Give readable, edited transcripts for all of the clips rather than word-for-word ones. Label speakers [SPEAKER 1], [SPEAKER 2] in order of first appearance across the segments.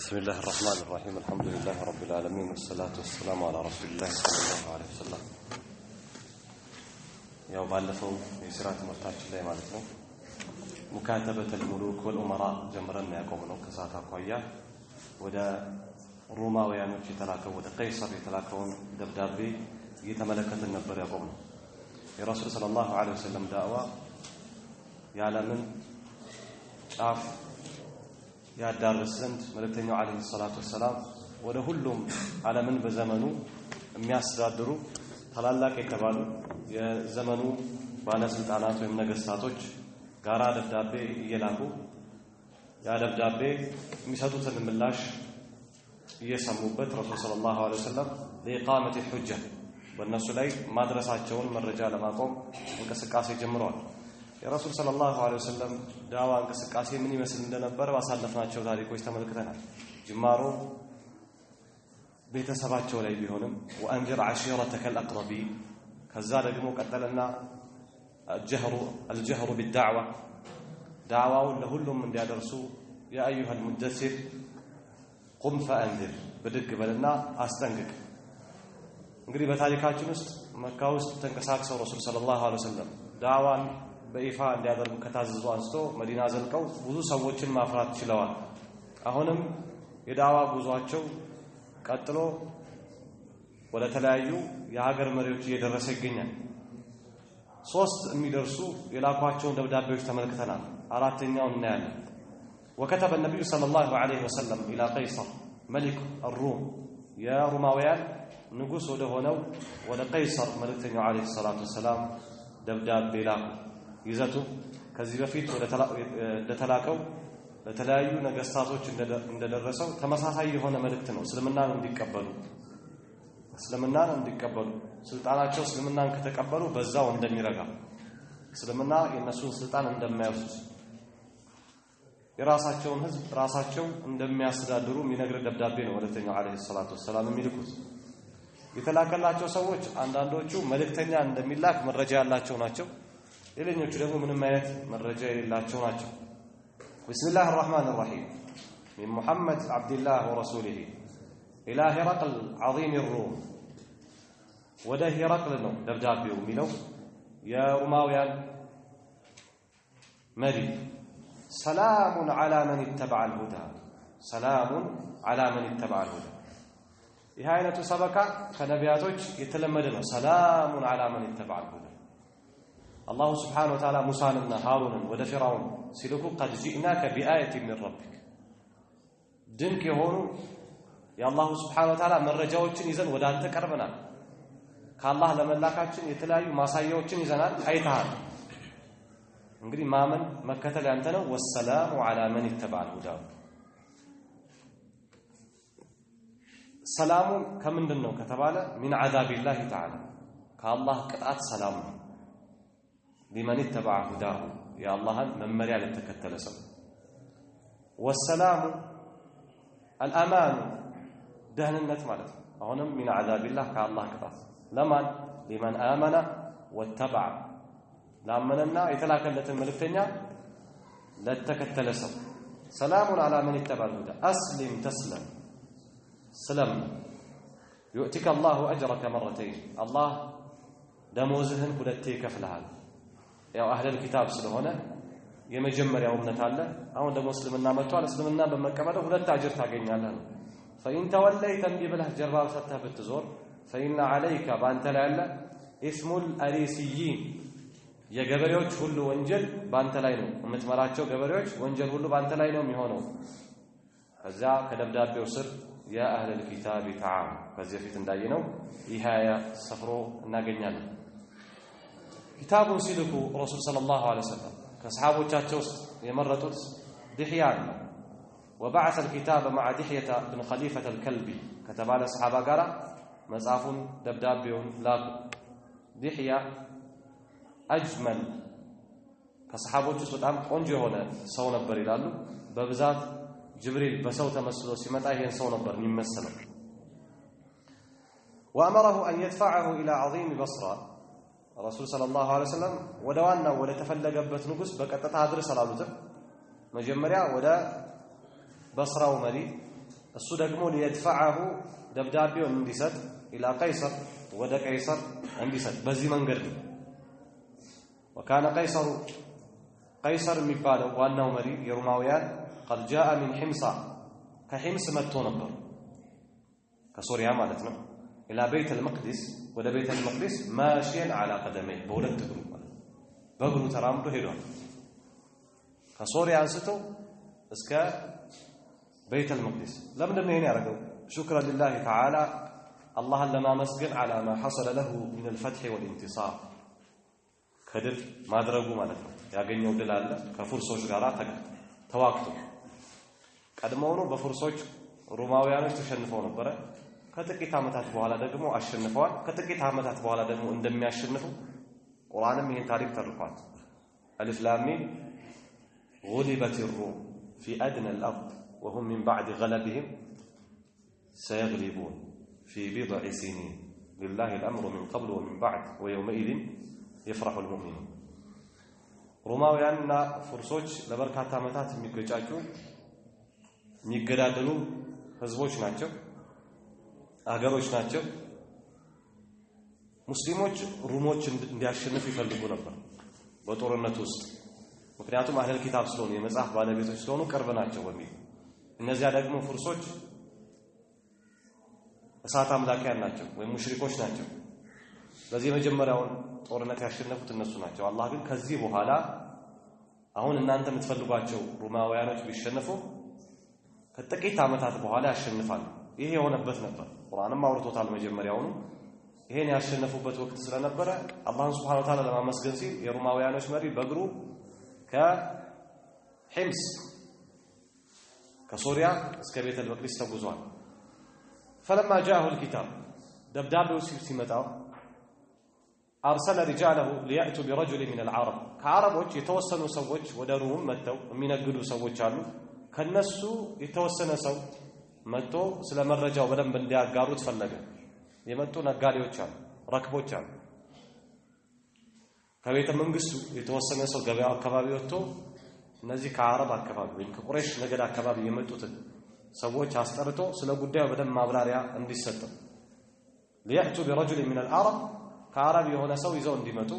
[SPEAKER 1] بسم الله الرحمن الرحيم الحمد لله رب العالمين والصلاة والسلام على رسول الله صلى الله عليه وسلم ያው ባለፈው የሥራ ትምህርታችን ላይ ማለት ነው ሙካተበተ الملوك والامراء ጀምረን ያቆምነው ከሰዓት አኳያ ወደ ሮማውያኖች የተላከው ወደ ቀይሰር የተላከውን ደብዳቤ እየተመለከትን ነበር ያቆምነው የረሱል ሰለላሁ ዐለይሂ ወሰለም ዳዕዋ ያለምን ጫፍ ያዳርስ ዘንድ መልእክተኛው ዐለይሂ ሰላቱ ወሰላም ወደ ሁሉም ዓለምን በዘመኑ የሚያስተዳድሩ ታላላቅ የተባሉ የዘመኑ ባለስልጣናት ወይም ነገስታቶች ጋራ ደብዳቤ እየላኩ ያ ደብዳቤ የሚሰጡትን ምላሽ እየሰሙበት ረሱል ሰለላሁ ዐለይሂ ወሰለም ለኢቃመት الحجة በእነሱ ላይ ማድረሳቸውን መረጃ ለማቆም እንቅስቃሴ ጀምረዋል የረሱል ሰለላሁ ዐለይሂ ወሰለም ዳዋ እንቅስቃሴ ምን ይመስል እንደነበር ባሳለፍናቸው ታሪኮች ተመልክተናል ጅማሮ ቤተሰባቸው ላይ ቢሆንም وانذر عشيرتك الاقربين ከዛ ደግሞ ቀጠለና الجهر بالدعوه دعواውን ለሁሉም እንዲያደርሱ يا ايها المدثر قم فانذر በድግ በልና አስጠንቅቅ እንግዲህ በታሪካችን ውስጥ መካ ውስጥ ተንቀሳቅሰው ረሱል ሰለላሁ ዐለይሂ ወሰለም ዳዋን በይፋ እንዲያደርጉ ከታዘዙ አንስቶ መዲና ዘልቀው ብዙ ሰዎችን ማፍራት ችለዋል አሁንም የዳዋ ጉዟቸው ቀጥሎ ወደ ተለያዩ የሀገር መሪዎች እየደረሰ ይገኛል ሶስት የሚደርሱ የላኳቸውን ደብዳቤዎች ተመልክተናል አራተኛው እናያለን وكتب النبي صلى الله عليه وسلم الى قيصر ملك الروم يا روماويان ንጉስ ወደ ሆነው ወደ ቀይሰር መልእክተኛው ዐለይሂ ሰላቱ ወሰላም ደብዳቤ ላኩ ይዘቱ ከዚህ በፊት ወደ ተላከው ለተለያዩ ነገስታቶች እንደደረሰው ተመሳሳይ የሆነ መልእክት ነው እስልምናን እንዲቀበሉ ስልጣናቸው እስልምናን ከተቀበሉ በዛው እንደሚረጋ እስልምና የነሱን ስልጣን እንደማይወስድ የራሳቸውን ህዝብ ራሳቸው እንደሚያስተዳድሩ የሚነግር ደብዳቤ ነው መልእክተኛው ዐለይሂ ሰላቱ ወሰላም የሚልኩት የተላከላቸው ሰዎች አንዳንዶቹ መልእክተኛ እንደሚላክ መረጃ ያላቸው ናቸው ሌሎቹ ደግሞ ምንም አይነት መረጃ የሌላቸው ናቸው بسم الله الرحمن الرحيم من محمد عبد الله ورسوله الى هرقل عظيم الروم وده هرقل ነው ደብዳቤው የሚለው የሮማውያን መሪ سلام على من اتبع الهدى سلام على من اتبع الهدى ይህ አይነቱ ሰበካ ከነቢያቶች የተለመደ ነው سلام على من اتبع الهدى الله سبحانه وتعالى موسى هارون ወደ ፍርዓውን ሲልኩ قد جئناك بآية من ربك ድንቅ የሆኑ የአላሁ Subhanahu Wa Ta'ala መረጃዎችን ይዘን ወደ አንተ ቀርበናል ከአላህ ለመላካችን የተለያዩ ማሳያዎችን ይዘናል አይተሃል እንግዲህ ማመን መከተል ያንተ ነው والسلام على من اتبع الهدى ሰላሙ ከምንድነው ከተባለ من عذاب الله تعالى ከአላህ ቅጣት ሰላም لمن اتبع هداه يا الله ممريا لتكتل سو والسلام الامان دهنነት ማለት አሁንም من عذاب الله ከአላህ ቅጣት ለማን لمن آمن واتبع ላመነና የተላከለትን መልእክተኛ ለተከተለ ሰው سلام على من اتبع الهدى اسلم تسلم سلم يؤتك الله اجرك مرتين الله ደሞዝህን ሁለቴ ይከፍልሃል ያው አህለል ኪታብ ስለሆነ የመጀመሪያው እምነት አለ አሁን ደግሞ እስልምና መጥቷል እስልምና በመቀበል ሁለት አጅር ታገኛለህ فإن توليت ببله جربا فتح بتزور فإن عليك بانت ላይ አለ اسم الاريسيين የገበሬዎች ሁሉ ወንጀል ባንተ ላይ ነው የምትመራቸው ገበሬዎች ወንጀል ሁሉ ባንተ ላይ ነው የሚሆነው ከዛ ከደብዳቤው ስር يا اهل الكتاب تعالوا ከዚህ በፊት እንዳየነው ይሄ ሰፍሮ እናገኛለን كتابون ሲልኩ ረሱል ሰለላሁ ዐለይሂ ወሰለም ከሰሃቦቻቸው የመረጡት ዲህያን وبعث الكتاب مع دحية بن خليفة الكلبي ከተባለ ሰሃባ ጋራ መጽሐፉን ደብዳቤውን ላኩ ዲህያ اجمل ከሰሃቦች በጣም ቆንጆ የሆነ ሰው ነበር ይላሉ በብዛት ጅብሪል በሰው ተመስሎ ሲመጣ ይሄን ሰው ነበር የሚመስለው وامره ان يدفعه الى عظيم بصره رسول صلى الله عليه وسلم ودوانا ولا تفلقበት ንጉስ በቀጥታ አድርስ አላሉት መጀመሪያ ወደ በስራው መሪ እሱ ደግሞ ليدفعه ደብዳቤውን እንዲሰጥ إلى قيصر ወደ ቀይሰር እንዲሰጥ በዚህ መንገድ ነው وكان قيصر የሚባለው ዋናው መሪ የሮማውያን قد جاء من حمص ከحمص መጥቶ ነበር ከሶሪያ ማለት ነው إلى بيت المقدس ወደ ቤተ المقدس ماشيا على قدميه በሁለት እግሩ በእግሩ ተራምዶ ሄዷል ከሶሪያ አንስቶ እስከ ቤተ المقدس ለምንድን ነው ይሄን ያደረገው شكرا لله تعالى الله لما مسجن على ما حصل له من الفتح والانتصار ከድል ማድረጉ ማለት ነው ያገኘው ድል አለ ከፍርሶች ጋር ተዋክቶ ቀድሞውኑ በፍርሶች ሮማውያኖች ተሸንፈው ነበር ከጥቂት ዓመታት በኋላ ደግሞ አሸንፈዋል ከጥቂት ዓመታት በኋላ ደግሞ እንደሚያሸንፉ ቁርአንም ይሄን ታሪክ ተርኳል አልፍ ላም ሚም غلبت الروم في ادنى الارض وهم من بعد غلبهم سيغلبون في بضع سنين لله الامر من قبل ومن بعد ويومئذ يفرح المؤمنون ሮማውያንና ፍርሶች ለበርካታ ዓመታት የሚገጫጩ የሚገዳደሉ ህዝቦች ናቸው አገሮች ናቸው ሙስሊሞች ሩሞች እንዲያሸንፉ ይፈልጉ ነበር በጦርነት ውስጥ ምክንያቱም አህለል ኪታብ ስለሆኑ የመጽሐፍ ባለቤቶች ስለሆኑ ቅርብ ናቸው በሚል እነዚያ ደግሞ ፍርሶች እሳት አምላኪያን ናቸው ወይ ሙሽሪኮች ናቸው በዚህ መጀመሪያውን ጦርነት ያሸነፉት እነሱ ናቸው አላህ ግን ከዚህ በኋላ አሁን እናንተ የምትፈልጓቸው ሮማውያኖች ቢሸነፉ ከጥቂት ዓመታት በኋላ ያሸንፋሉ ይሄ የሆነበት ነበር ቁርአንም አውርቶታል መጀመሪያውኑ ይሄን ያሸነፉበት ወቅት ስለነበረ አላህን Subhanahu Wa Ta'ala ለማመስገን ሲል የሮማውያኖች መሪ በእግሩ ከሂምስ ከሶሪያ እስከ ቤተ المقدس ተጉዟል فلما جاءه الكتاب دبدابو ሲመጣው أرسل رجاله ليأتوا برجل من العرب كعربوች የተወሰኑ ሰዎች ወደ ሩም መጥተው የሚነግዱ ሰዎች አሉ ከነሱ የተወሰነ ሰው መጥቶ ስለ መረጃው በደንብ እንዲያጋሩት ፈለገ የመጡ ነጋዴዎች አሉ ረክቦች አሉ ከቤተ መንግስቱ የተወሰነ ሰው ገበያ አካባቢ ወጥቶ እነዚህ ከአረብ አካባቢ ወይም ከቁረይሽ ነገድ አካባቢ የመጡት ሰዎች አስጠርቶ ስለ ጉዳዩ በደንብ ማብራሪያ እንዲሰጥ ليأتوا برجل من العرب ከአረብ የሆነ ሰው ይዘው እንዲመጡ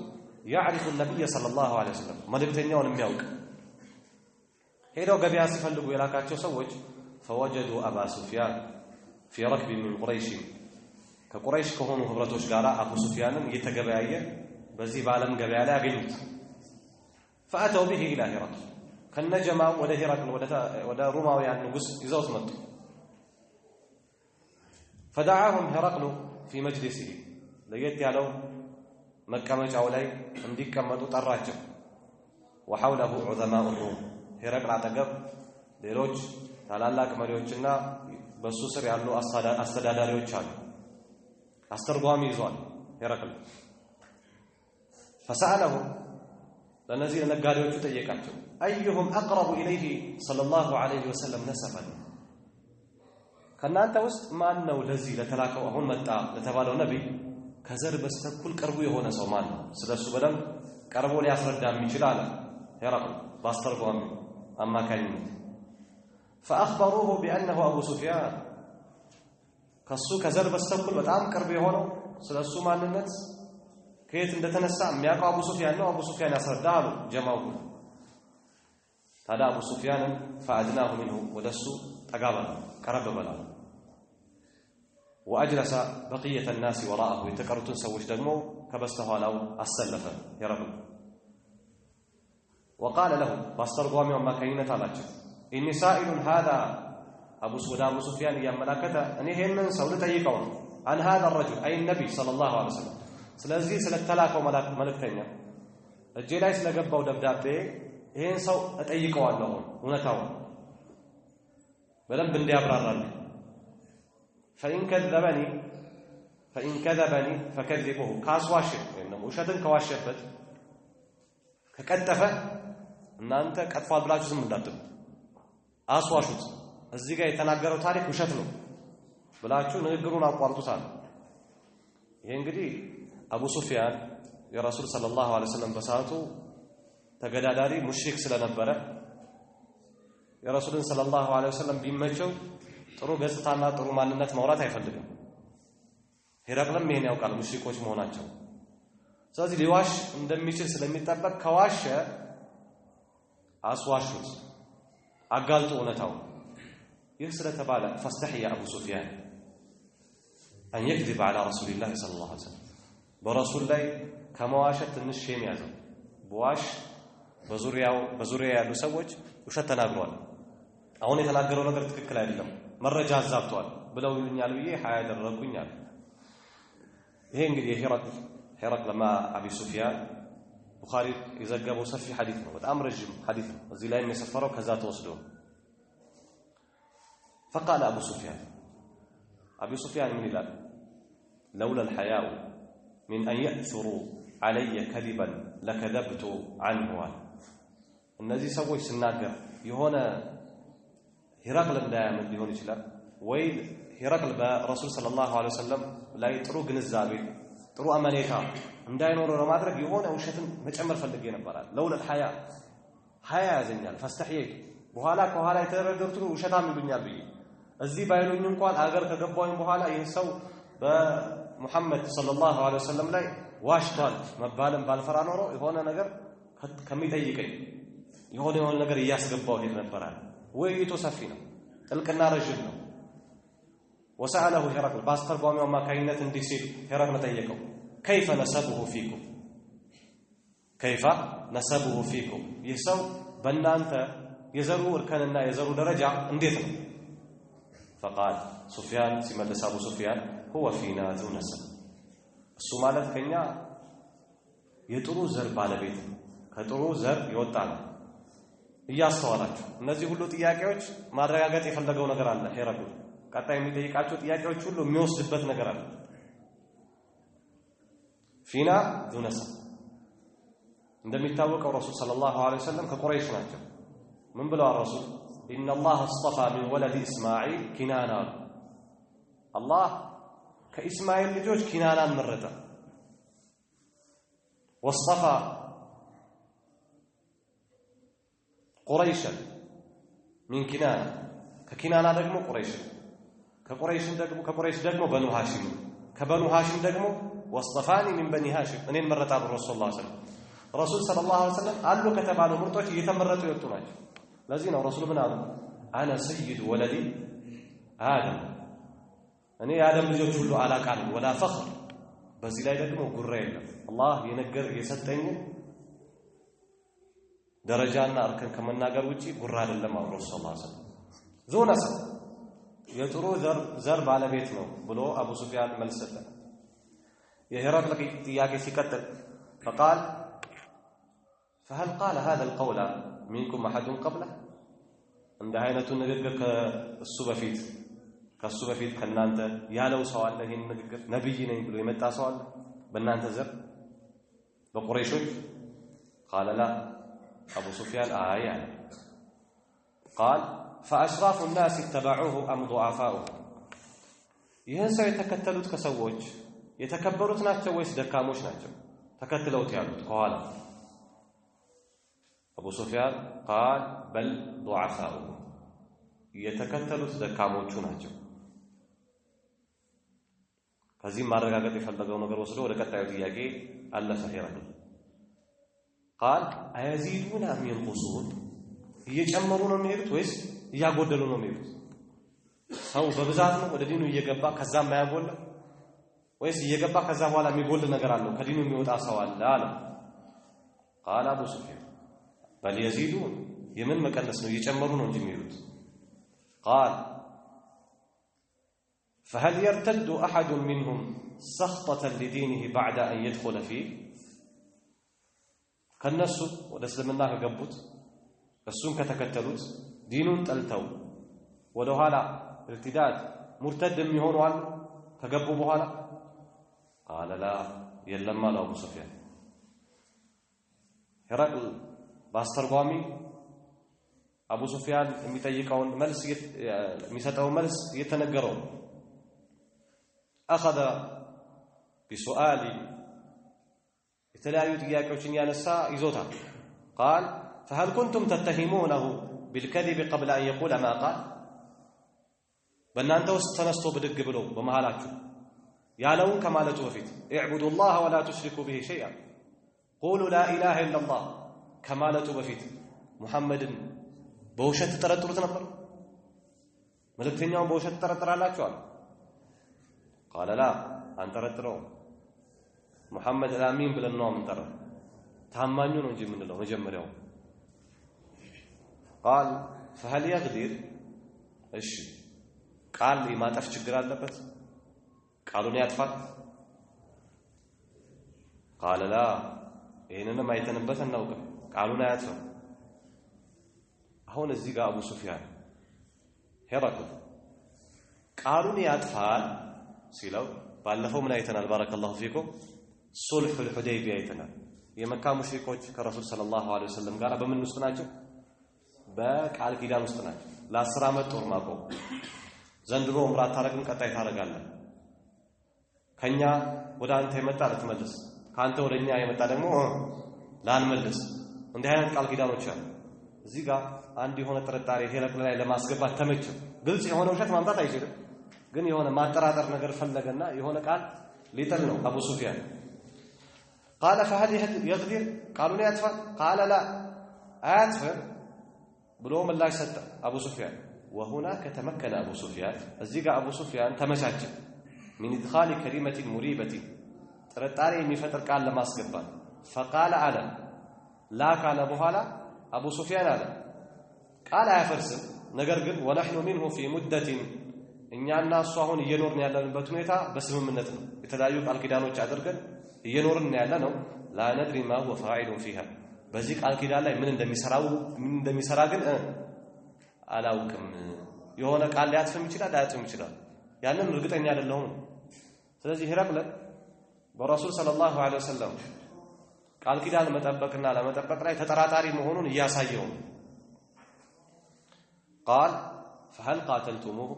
[SPEAKER 1] يعرف النبي صلى الله عليه وسلم መልእክተኛውን የሚያውቅ ሄደው ገበያ ሲፈልጉ የላካቸው ሰዎች فوجدوا أبا سفيان في ركب من قريش ከቁረይሽ ከሆኑ ህብረቶች ጋር አቡ ሱፊያንን እየተገበያየ በዚህ ባለም ገበያ ላይ አገኙት فأتوا به إلى هرقل ከነጀማው ወደ هرقل ወደ ሮማውያን ንጉስ ይዘውት መጡ فدعاهم هرقل في مجلسه ለየት ያለው መቀመጫው ላይ እንዲቀመጡ ጠራቸው وحوله عظماء الروم هرقل አጠገብ ሌሎች ታላላቅ መሪዎችና በሱ ስር ያሉ አስተዳዳሪዎች አሉ አስተርጓሚ ይዟል هرقل فسأله ለነዚህ ነጋዴዎቹ ጠየቃቸው ايهم اقرب اليه صلى الله عليه وسلم نسبا ከናንተ ውስጥ ማን ነው ለዚህ ለተላከው አሁን መጣ ለተባለው ነብይ ከዘር በስተኩል ቅርቡ የሆነ ሰው ማን ነው ስለሱ በደም ቀርቦ ሊያስረዳ የሚችል አለ هرقل ባስተርጓሚ አማካኝነት فأخبروه بأنه أبو سفيان ከሱ ከዘር በስተኩል በጣም ቅርብ የሆነው ስለሱ ማንነት ከየት እንደተነሳ የሚያውቀው አቡ ሱፊያን ነው አቡ ሱፊያን ያስረዳሉ ጀማው ታዲያ አቡ ሱፊያንን فأدناه منه ወደሱ ጠጋበለ ቀረበበለ وأجلس بقية الناس وراءه የተቀሩትን ሰዎች ደግሞ ከበስተኋላው አሰለፈ هرقل وقال لهم باسترغوامي አማካኝነት አላቸው إني سائل هذا أبو سفيان يملكته أن يهمن سؤال تيقون عن هذا الرجل أي النبي صلى الله عليه وسلم سلازي سلتلاكو ملكتين الجلايس لقبوا دبدابي هين سو تيقوا لهم ونتاون بلن بندي أبرار فإن كذبني فكذبوه كاس واشف إنه وشدن كواشفت ككتفة إن أنت كأطفال بلاجز من داتب አስዋሹት እዚህ ጋር የተናገረው ታሪክ ውሸት ነው ብላችሁ ንግግሩን አቋርጡታል ይሄ እንግዲህ አቡ ሱፊያን የረሱል ሰለላሁ ዐለይሂ ወሰለም በሰዓቱ ተገዳዳሪ ሙሽሪክ ስለነበረ የረሱልን ሰለላሁ ዐለይሂ ወሰለም ቢመቸው ጥሩ ገጽታና ጥሩ ማንነት ማውራት አይፈልግም። ሄራቅልም ይሄን ያውቃል ሙሽሪኮች መሆናቸው። ስለዚህ ሊዋሽ እንደሚችል ስለሚጠበቅ ከዋሸ አስዋሹት አጋልጦ እውነታው ይህ ስለተባለ ፈስተህያ አቡ ሱፊያን أن يكذب على رسول الله صلى الله عليه وسلم برسول الله ከመዋሸት ትንሽ ሼም ያዘው በዋሽ በዙሪያ ያሉ ሰዎች ውሸት ተናግሯል አሁን የተናገረው ነገር ትክክል አይደለም መረጃ አዛብቷል ብለው ይሉኛል ብዬ ሀያ ያደረኩኛል ይሄ እንግዲህ ሄራቅ ለማ አቢ ሱፊያን ቡኻሪ የዘገበው ሰፊ ሐዲስ ነው በጣም ረጅም ሐዲስ ነው እዚህ ላይ የሚሰፈረው ከዛ ተወስዶ فقال ابو سفيان من ይላል لولا الحياء من ان يأثروا علي كذبا لكذبت عنه እነዚህ ሰዎች ሲናገር የሆነ ሄራቅል እንዳያምን ሊሆን ይችላል ወይ ሄራቅል በረሱል ሰለላሁ ዐለይሂ ወሰለም ላይ ጥሩ ግንዛቤ ጥሩ አመኔታ እንዳይኖረው ለማድረግ የሆነ ውሸትን መጨመር ፈልጌ ነበራል ለውለ الحياء ሀያ ያዘኛል فاستحييت በኋላ ከኋላ የተረገሩትን ውሸታም ይሉኛል ብዬ እዚህ ባይሉኝ እንኳን አገር ከገባሁኝ በኋላ ይህ ሰው በሙሐመድ ሰለላሁ ዐለይሂ ወሰለም ላይ ዋሽቷል መባልን ባልፈራ ኖሮ የሆነ ነገር ከሚጠይቀኝ የሆነ ነገር እያስገባው ሄድ ነበራል ወይቶ ሰፊ ነው ጥልቅና ረጅም ነው وسأله هرقل باسترጓሚው ማካይነት እንዲህ ሲል ሄራቅል ጠየቀው كيف نسبه فيكم ይህ ሰው በእናንተ የዘሩ እርከንና የዘሩ ደረጃ እንዴት ነው فقال سفيان ሲመልስ አቡ ሱፊያን هو فينا ذو نسب እሱ ማለት ከኛ የጥሩ ዘር ባለቤት ከጥሩ ዘር ይወጣ ነው እያስተዋላችሁ እነዚህ ሁሉ ጥያቄዎች ማረጋገጥ የፈለገው ነገር አለ ሄራቅል ቀጣይ የሚጠይቃቸው ጥያቄዎች ሁሉ የሚወስድበት ነገር አለ ፊና ذو نسب እንደሚታወቀው ረሱል ሰለላሁ ዐለይሂ ወሰለም ከቁረይሽ ናቸው ምን ብለዋል ረሱል ان الله اصطفى من ولد اسماعيل كنانا الله كاسماعيل ልጆች ኪናናን መረጠ واصطفى قريشا من كنانة ككنانة ደግሞ ከቁረይሽ ደግሞ በኑ ሃሽም ከበኑ ሃሽም ደግሞ واصطفاني من بني هاشم እኔን መረጣ ረሱል ሰለላሁ ዐለይሂ ወሰለም ረሱል ሰለላሁ ዐለይሂ ወሰለም አሉ ከተባሉ ምርጦች እየተመረጡ ይወጡ ናቸው ለዚህ ነው ረሱል ምን አሉ አነ ሰይድ ወለዲ አደም እኔ የአደም ልጆች ሁሉ አላቃ ነኝ ወላ ፈኽር በዚህ ላይ ደግሞ ጉራ የለም አላህ የሰጠኝ ደረጃና እርከን ከመናገር ውጪ ጉራ አይደለም አው ረሱል ሰለላሁ ዐለይሂ ወሰለም ዞናስ የጥሩ ዘር ባለቤት ነው ብሎ አቡ ሱፊያን መልስ ሰጠ የሄራቅል ጥያቄ ሲቀጥል فقال فهل قال هذا القول منكم احد قبله እንደ አይነቱ ንግግር ከሱ በፊት ከናንተ ያለው ሰው አለ ይሄን ንግግር ነብይ ነኝ ብሎ የመጣ ሰው አለ በእናንተ ዘር በቁረይሾች قال لا ابو سفيان آية قال فاشراف الناس اتبعوه ام ضعفاؤه ይህን ሰው የተከተሉት ከሰዎች የተከበሩት ናቸው ወይስ ደካሞች ናቸው ተከትለውት ያሉት ከኋላ አቡ ሱፊያን قال بل ضعفاؤه የተከተሉት ደካሞቹ ናቸው ከዚህ ማረጋገጥ የፈለገው ነገር ወስዶ ወደ ቀጣዩ ጥያቄ አለፈ ሄራቅል قال ايزيدون ام ينقصون እየጨመሩ ነው የሚሄዱት ወይስ እያጎደሉ ነው የሚሄዱት ሰው በብዛት ነው ወደ ዲኑ እየገባ ከዛ ማያጎል ወይስ እየገባ ከዛ በኋላ የሚጎል ነገር አለው ከዲኑ የሚወጣ ሰው አለ قال ابو سفيان بل يزيدون የምን መቀነስ ነው እየጨመሩ ነው እንጂ የሚሄዱት قال فهل يرتد احد منهم سخطة لدينه بعد ان يدخل فيه ከነሱ ወደ እስልምና ከገቡት እሱን ከተከተሉት ዲኑን ጠልተው ወደ ኋላ ارتداد مرتد የሚሆኑ አሉ ከገቡ በኋላ قال لا የለም አለ አቡ ሱፊያን ሄራቅል ባስተርጓሚ አቡ ሱፊያን የሚጠይቀውን መልስ የሚሰጠው መልስ እየተነገረው اخذ بسؤال የተለያዩ ጥያቄዎችን ያነሳ ይዞታል قال فهل كنتم تتهمونه بالكذب قبل ان يقول ما قال በእናንተ ውስጥ ተነስቶ ብድግ ብሎ በመሃላችሁ ያለውን ከማለቱ በፊት اعبدوا الله ولا تشركوا به شيئا قولوا لا اله الا الله ከማለቱ በፊት ሙሐመድን በውሸት ተጠረጥሩት ነበር? መልእክተኛውን በውሸት ተጠረጥራላችሁ? قال لا አንጠረጥረው ሙሐመድ አሚን ብለን ነው የምንጠራው ታማኙ ነው እንጂ የምንለው መጀመሪያው قال فهل يغدر እሺ ቃል የማጠፍ ችግር አለበት ቃሉን ያጥፋል قال لا ይሄንንም አይተንበት እናውቅም ቃሉን አያጥፋም አሁን እዚህ ጋር አቡ ሱፊያን ሄራክል ቃሉን ያጥፋል ሲለው ባለፈው ምን አይተናል ባረከላሁ ፊኩም ሱልህ الحديبية አይተናል የመካ ሙሽሪኮች ከረሱል ሰለላሁ ዐለይሂ ወሰለም ጋር በምን ውስጥ ናቸው በቃል ኪዳን ውስጥ ናቸው ለ10 ዓመት ጦር ማቆም ዘንድሮ ዑምራ ታረግን ቀጣይ ታረጋለህ ከኛ ወደ አንተ የመጣ ለተመለስ ካንተ ወደኛ የመጣ ደግሞ ላንመለስ እንዲህ አይነት ቃል ኪዳኖች አሉ እዚህ ጋር አንድ የሆነ ጥርጣሬ ሄረክል ላይ ለማስገባት ተመቸ ግልጽ የሆነ ውሸት ማምጣት አይችልም ግን የሆነ ማጠራጠር ነገር ፈለገና የሆነ ቃል ሊጥል ነው አቡ ሱፊያን قال فهل يغدر قالوا لا يطفى قال لا اطفى ብሎ ምላሽ ሰጠ አቡ ሱፊያን وهناك تمكن ابو سفيان እዚህ ጋር አቡ ሱፊያን ተመቻቸ من ادخال كلمه مريبه ጥርጣሬ የሚፈጥር ቃል ለማስገባት فقال على لا قال በኋላ አቡ ሱፊያን አለ ቃል አያፈርስም ነገር ግን ونحن منه في مده እኛና እሱ አሁን እየኖርን ያለንበት ሁኔታ በስምምነት ነው የተለያዩ ቃል ኪዳኖች አድርገን እየኖርን ያለ ነው لا ندري ما هو فاعل فيها በዚህ ቃል ኪዳን ላይ ምን እንደሚሰራ ግን አላውቅም የሆነ ቃል ሊያጥፍም ይችላል ላያጥፍም ይችላል ያንን እርግጠኛ አይደለሁም ስለዚህ ሄራክል በረሱል ሰለላሁ ዐለይሂ ወሰለም ቃል ኪዳን መጠበቅና ለመጠበቅ ላይ ተጠራጣሪ መሆኑን እያሳየው قال فهل قاتلتموه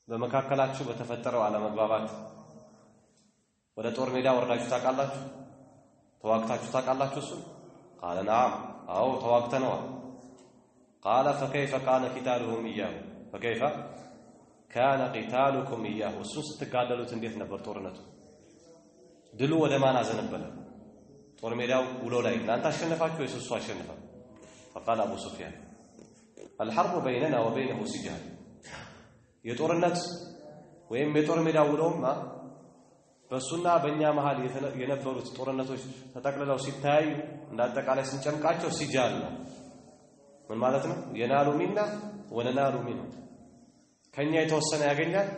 [SPEAKER 1] በመካከላችሁ በተፈጠረው አለመግባባት ወደ ጦር ሜዳ ወርዳችሁ ታውቃላችሁ ተዋግታችሁ ታውቃላችሁ እሱ قال نعم አዎ ተዋግተናል قال فكيف كان قتالهم اياه فكيف كان قتالكم اياه እሱ ስትጋደሉት እንዴት ነበር ጦርነቱ ድሉ ወደ ማን አዘነበለ ጦር ሜዳው ውሎ ላይ እናንተ አሸነፋችሁ ወይስ እሱ አሸነፈ فقال ابو سفيان الحرب بيننا وبينه سجال የጦርነት ወይም የጦር ሜዳው ውሎማ በሱና በእኛ መሃል የነበሩት ጦርነቶች ተጠቅልለው ሲታዩ እንዳጠቃላይ ስንጨምቃቸው ሲጃል ነው ምን ማለት ነው የናሉ ሚና ወነናሉ ሚና ከኛ የተወሰነ ያገኛል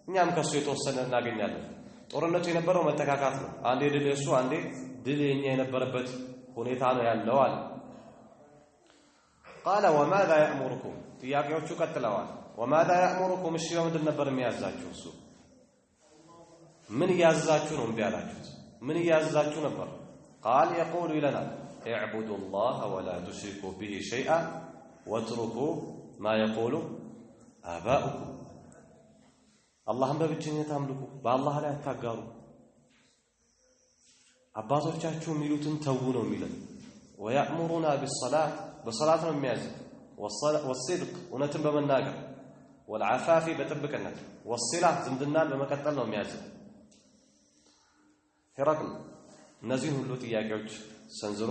[SPEAKER 1] እኛም ከሱ የተወሰነ እናገኛለን ጦርነቱ የነበረው መተካካት ነው አንዴ ድል እሱ አንዴ ድል የኛ የነበረበት ሁኔታ ነው ያለው አለ قال وماذا يأمركم ጥያቄዎቹ ቀጥለዋል وماذا يأمركم እሺ ምንድን ነበር የሚያዛችሁ እሱ ምን ያዛችሁ ነው እንዲያላችሁት ምን ያዛችሁ ነበር قال يقول لنا اعبدوا الله ولا تشركوا به شيئا واتركوا ما يقول آباؤكم اللهم በብቸኝነት አምልኩ በአላህ ላይ አታጋሩ አባቶቻችሁ የሚሉትን ተው ነው የሚለው ويأمرنا بالصلاة በصلاة ነው የሚያዝ والصدق እውነትን በመናገር والعفاف በጥብቅነት والصلة ዝምድናን በመቀጠል ነው የሚያዝ ሄራክል እነዚህን ሁሉ ጥያቄዎች ሰንዝሮ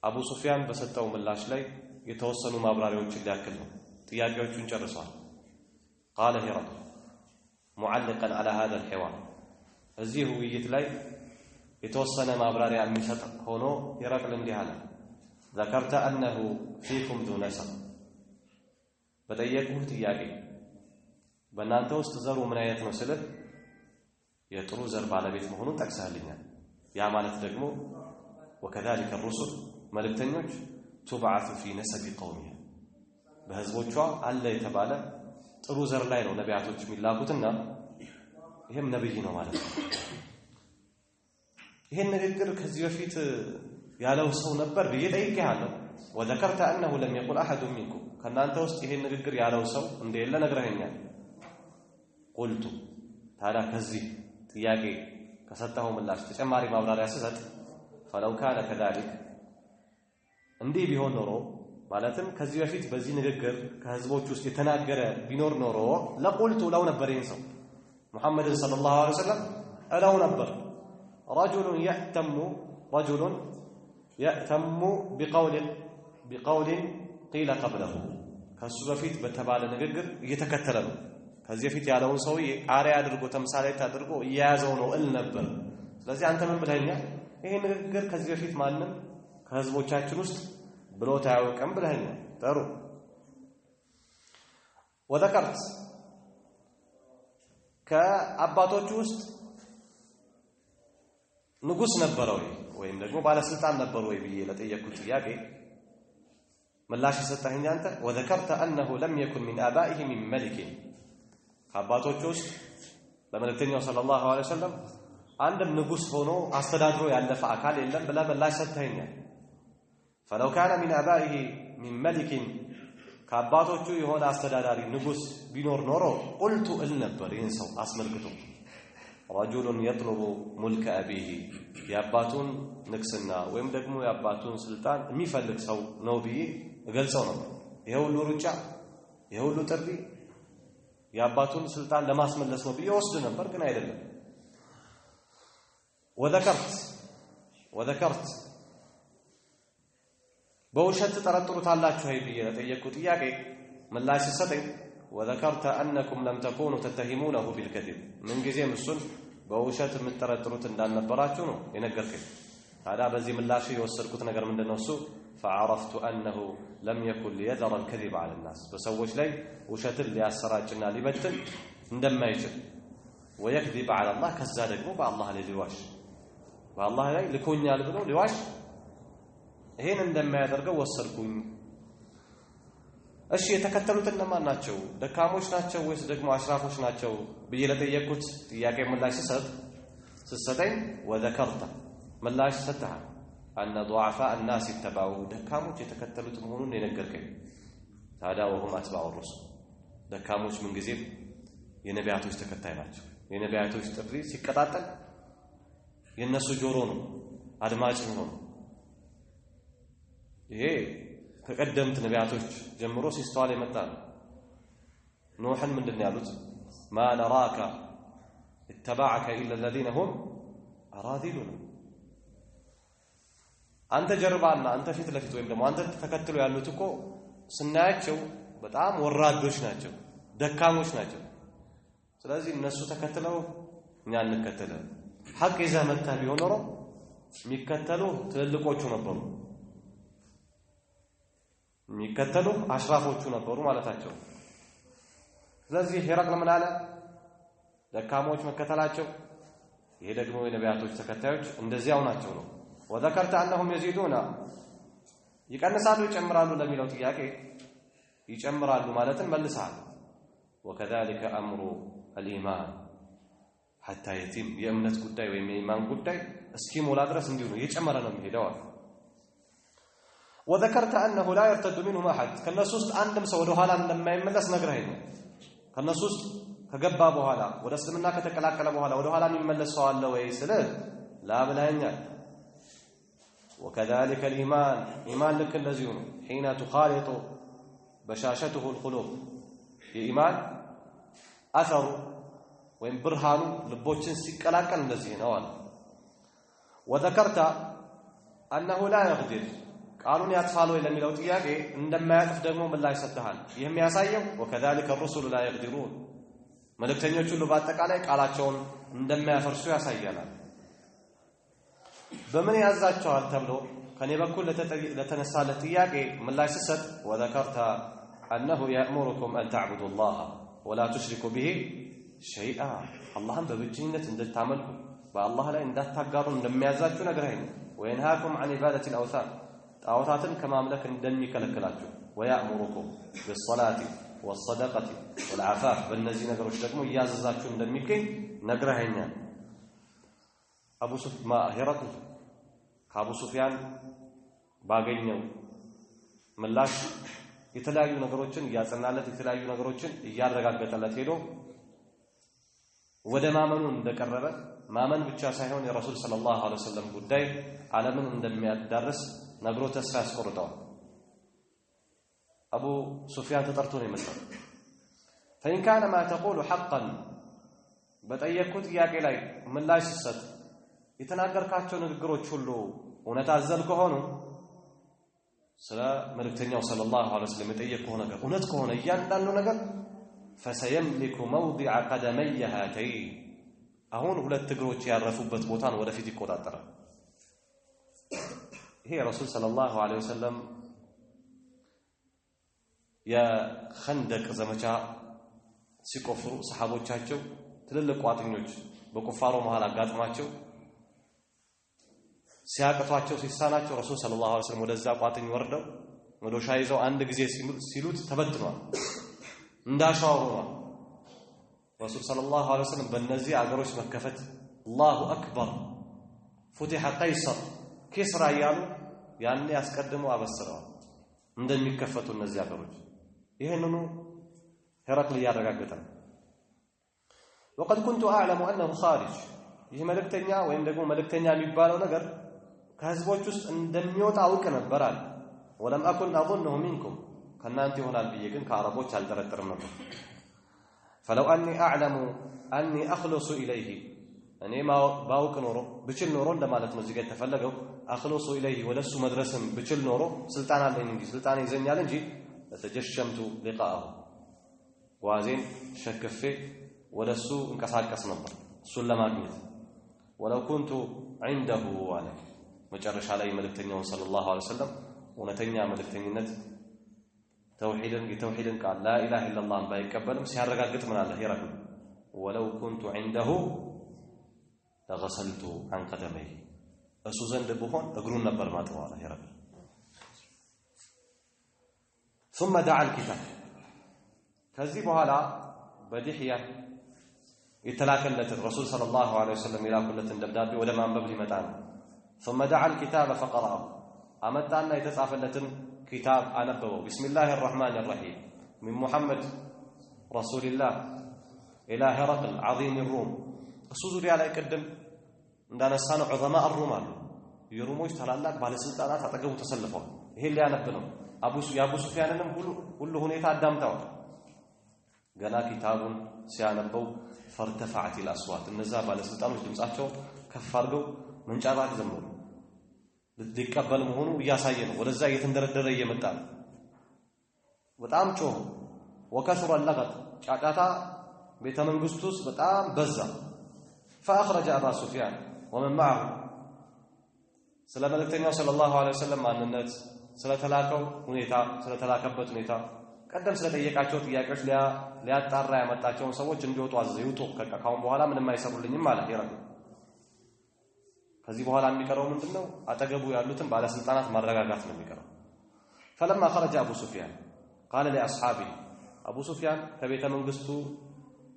[SPEAKER 1] አቡ ሱፊያን በሰጠው ምላሽ ላይ የተወሰኑ ማብራሪያዎችን ሊያክል ነው ጥያቄዎቹን ጨርሷል قال هرقل معلقا على هذا الحوار እዚህ ውይይት ላይ የተወሰነ ማብራሪያ የሚሰጥ ሆኖ ሄራክል እንዲህ አለ ذكرت انه فيكم ذو نسب በጠየቁት ጥያቄ በእናንተ ውስጥ ዘሩ ምን አይነት ነው ስለ የጥሩ ዘር ባለቤት መሆኑን ጠቅሰህልኛል ያ ማለት ደግሞ وكذلك الرسل መልእክተኞች تبعث في نسب قومها በህዝቦቿ አለ የተባለ ጥሩ ዘር ላይ ነው ነቢያቶች የሚላኩትና ይሄም ነብይ ነው ማለት ነው ይሄን ንግግር ከዚህ በፊት ያለው ሰው ነበር በየጠይቀሃለሁ وذكرت انه لم يقل احد منكم ከናንተ ውስጥ ይሄን ንግግር ያለው ሰው እንደሌለ ነግረኸኛል قلت ታዲያ ከዚህ ጥያቄ ከሰጠው ምላሽ ተጨማሪ ማብራሪያ ሰጠ فلو كان كذلك እንዲህ ቢሆን ኖሮ ማለትም ከዚህ በፊት በዚህ ንግግር ከህዝቦች ውስጥ የተናገረ ቢኖር ኖሮ ለቁልቱ ለው ነበር ይሄን ሰው ሙሐመድን ሰለላሁ ዐለይሂ ወሰለም እለው ነበር رجل يأتم بقول قيل قبله ከሱ በፊት በተባለ ንግግር እየተከተለ ነው ከዚህ በፊት ያለውን ሰው አሪያ አድርጎ ተምሳሌት አድርጎ እያያዘው ነው እል ነበር ስለዚህ አንተ ምን ብለኸኛል ይሄ ንግግር ከዚህ በፊት ማንም ከህዝቦቻችን ውስጥ ብሎ ታያውቀም ብለኸኛል ጥሩ ወذكرت ከአባቶቹ ውስጥ ንጉስ ነበረው ወይም ደግሞ ባለስልጣን ነበረው ወይ ብዬ ለጠየቁት ጥያቄ ምላሽ ሰጣኸኝ አንተ وذكرت انه لم يكن من ابائه من ملك ከአባቶቹ ውስጥ ለመልእክተኛው ሰለላሁ ዐለይሂ ወሰለም አንድም ንጉስ ሆኖ አስተዳድሮ ያለፈ አካል የለም ብለህ ምላሽ ሰጣኸኛል فلو كان من ابائه من ملك ከአባቶቹ የሆነ አስተዳዳሪ ንጉስ ቢኖር ኖሮ قلت النبر ይህን ሰው አስመልክቶ رجل يطلب ملك أبيه የአባቱን ንግስና ወይም ደግሞ የአባቱን ስልጣን የሚፈልግ ሰው ነው ብዬ እገልጸው ነበር ይሄ ሁሉ ሩጫ ይሄ ሁሉ ጥሪ የአባቱን ስልጣን ለማስመለስ ነው ብዬ ወስድ ነበር ግን አይደለም وذكرت በውሸት ተጠረጥሩታላችሁ አይ ብዬ ለጠየቁት ጥያቄ ምላሽ ሰጠኝ وذكرت أنكم لم تكونوا تتهمونه بالكذب من ጊዜም እሱን በውሸት የምትጠረጥሩት እንዳልነበራችሁ ነው የነገርከኝ ታዲያ በዚህ ምላሽ የወሰድኩት ነገር ምንድነው እሱ فعرفت أنه لم يكن ليذر الكذب على الناس በሰዎች ላይ ውሸትን ሊያሰራጭና ሊበትን እንደማይችል ويكذب على الله ከዛ ደግሞ በአላህ ላይ ሊዋሽ በአላህ ላይ ልኮኛል ብሎ ሊዋሽ ይሄን እንደማያደርገው ወሰድኩኝ እሺ የተከተሉት እነማን ናቸው ደካሞች ናቸው ወይስ ደግሞ አሽራፎች ናቸው ብዬ ለጠየቁት ጥያቄ ምላሽ ሰጠኝ وذكرت ምላሽ ሰጠህ أن ضعفاء الناس اتبعوا ደካሞች የተከተሉት መሆኑን የነገርከኝ ታዲያ وهم أتباع الرسل ደካሞች ምን ጊዜ የነቢያቶች ተከታይ ናቸው የነቢያቶች ጥሪ ሲቀጣጠል የነሱ ጆሮ ነው አድማጭ ነው ይሄ ከቀደምት ነቢያቶች ጀምሮ ሲስተዋል የመጣ ነው ኖህን ምንድነው ያሉት ما نراك اتبعك الا الذين هم اراذلنا አንተ ጀርባና አንተ ፊት ለፊት ወይም ደግሞ አንተ ተከትሎ ያሉት እኮ ስናያቸው በጣም ወራዶች ናቸው ደካሞች ናቸው ስለዚህ እነሱ ተከትለው እኛ እንከተለው ሐቅ ይዘህ መጣ ቢሆን ኖሮ የሚከተሉ ትልልቆቹ ነበሩ የሚከተሉ አሽራፎቹ ነበሩ ማለታቸው ስለዚህ ሄራቅ ለምን አለ ደካሞች መከተላቸው ይሄ ደግሞ የነቢያቶች ተከታዮች እንደዚያው ናቸው ነው وذكرت انهم يزيدون ይቀንሳሉ ይጨምራሉ ለሚለው ጥያቄ ይጨምራሉ ማለትን መልሰሃል وكذلك امر الايمان حتى يتم የእምነት ጉዳይ ወይም የኢማን ጉዳይ እስኪሞላ ድረስ እንዲሁ ነው እየጨመረ ነው የሚሄደው وذكرت انه لا يرتد منهم احد ከነሱ ውስጥ አንድም ሰው ወደ ኋላ እንደማይመለስ ነግረኸኝ ከነሱ ውስጥ ከገባ በኋላ ወደ እስልምና ከተቀላቀለ በኋላ ወደ ኋላ የሚመለስ ሰው አለ ወይ ስለ لا ብለኸኛል وكذلك الإيمان إيمان لك الذي حين تخالط بشاشته القلوب الإيمان أثر وإن برهان لبوتشن سيكلاكل الذي نوال وذكرت أنه لا يغدر قالوا يطفالوا إلى ملوت إياكي عندما يقدموا من الله يسدهان يهم يسايم وكذلك الرسل لا يغدرون ملكتن يجلو باتك عليك على شون عندما يفرسوا يسايانا በምን ያዛቸዋል ተብሎ ከኔ በኩል ለተነሳለ ጥያቄ ምላሽ ሰጥ وذكرت انه يأمركم ان تعبدوا الله ولا تشركوا به شيئا اللهم በብቸኝነት እንድታመልኩ በአላህ ላይ እንዳታጋሩ እንደሚያዛችሁ ነግረኸኝ وينهاكم عن عباده الاوثان ጣዖታትን ከማምለክ እንደሚከለክላችሁ ويأمركم بالصلاه والصدقه والعفاف በእነዚህ ነገሮች ደግሞ ያዘዛችሁ እንደሚገኝ ነግረኸኛል አቡ ሱፊያን ሄራቅል ከአቡ ሱፊያን ባገኘው ምላሽ የተለያዩ ነገሮችን ያጸናለት የተለያዩ ነገሮችን ያረጋገጠለት ሄዶ ወደ ማመኑ እንደቀረበ ማመን ብቻ ሳይሆን የረሱል ሰለላሁ ዐለይሂ ወሰለም ጉዳይ ዓለምን እንደሚያዳርስ ነግሮ ተስፋ ያስቆርጠዋል أبو سفيان تطرتون يمثل فإن كان ما تقول حقا بتأيكوت إياك إلي من لا يسسد يتناقر كاتشو نقروت شلو ونتعزل كهونو سلا ملكتنيا صلى الله عليه وسلم يتأيكو هنا ونتكو هنا إيان لأنه نقر فسيملك موضع قدمي هاتين أهون ولا تقروت يعرفوا بتبوتان ولا في ديكو داترا هي رسول صلى الله عليه وسلم يا خندق زمچا ሲቆፍሩ ሰሃቦቻቸው ትልልቅ ቋጥኞች በቁፋሮ መሃል አጋጥሟቸው ሲያቀቷቸው ሲሳናቸው ረሱል ሰለላሁ ዐለይሂ ወሰለም ወደዛ ቋጥኝ ወርደው መዶሻ ይዘው አንድ ጊዜ ሲሉት ተበትኗል እንዳሻው ሆኗል ረሱል ሰለላሁ ዐለይሂ ወሰለም በእነዚህ አገሮች መከፈት አላሁ አክበር فتح قيصر ኪስራ ያሉ ያኔ ያስቀድመው አበስረዋል እንደሚከፈቱ እነዚህ አገሮች ይሄንኑ هرقل ያረጋግጣል وقد كنت اعلم انه خارج ይህ መልእክተኛ ወይም ደግሞ መልእክተኛ የሚባለው ነገር ከህዝቦች ውስጥ እንደሚወጣ አውቅ ነበር አለ ولم اكن اظنه منكم ከናንተ ይሆናል ብዬ ግን ከአረቦች አልጠረጠርም ነበር فلو اني اعلم اني اخلص اليه እኔ ባውቅ ኖሮ ብችል ኖሮ እንደማለት ነው እዚህ ጋር የተፈለገው اخلص اليه ወለሱ መድረስም ብችል ኖሮ ስልጣን አለኝ እንጂ ስልጣን ይዘኛል እንጂ ለተጀሸምቱ لقاءه ዋዜን ሸክፌ ወደሱ እንቀሳቀስ ነበር እሱን ለማግኘት ወለው ኩንቱ عنده ዋለ መጨረሻ ላይ መልእክተኛው ሰለላሁ ዐለይሂ ወሰለም ወነተኛ መልእክተኝነት የተውሂድን ቃል ላ ኢላሃ ኢላላህ ባይቀበልም ሲያረጋግጥ ምን አለ ይራል ወለው ኩንቱ عنده ለغسلت عن قدميه እሱ ዘንድ ብሆን እግሩን ነበር ማጥበው አለ ይራል ثم دعا الكتاب ከዚህ በኋላ በዲህያ የተላከለትን ረሱል ሰለላሁ ዐለይሂ ወሰለም የላኩለትን ደብዳቤ ወደ ማንበብ ሊመጣ ነው ثم دعا الكتاب فقرأه አመጣና የተጻፈለትን ኪታብ አነበበው بسم الله الرحمن الرحيم من محمد رسول الله إلى هرقل عظيم الروم እሱ ዙሪያ ላይ ቀደም እንዳነሳነው ዑለማء الروم አሉ የሮሞች ታላላቅ ባለስልጣናት አጠገቡ ተሰልፈው ይሄን ሊያነብ ነው የአቡ ሱፊያንንም ሁሉ ሁኔታ አዳምጠዋል ገና ኪታቡን ሲያነበው ፈርተፈዐት الأصوات እነዛ ባለስልጣኖች ድምጻቸው ከፍ አድርገው መንጫጫት ጀመሩ ሊቀበል መሆኑ እያሳየ ነው ወደዛ እየተንደረደረ እየመጣ ነው በጣም ጮሁ وكثر اللغط ጫጫታ ቤተ መንግስቱ ውስጥ በጣም በዛ فأخرج أبا سفيان ومن معه ስለ መልእክተኛው ሰለላሁ ዐለይሂ ወሰለም ማንነት ስለተላከው ሁኔታ ስለተላከበት ሁኔታ ቀደም ስለጠየቃቸው ጥያቄዎች ሊያጣራ ያመጣቸውን ሰዎች እንዲወጡ አዘዩጡ ከካውን በኋላ ምንም አይሰሩልኝም ማለት ይራል ከዚህ በኋላ የሚቀረው ምንድነው አጠገቡ ያሉትን ባለስልጣናት ማረጋጋት ነው የሚቀረው فلما خرج ابو سفيان قال لاصحابه ابو سفيان ከቤተ መንግስቱ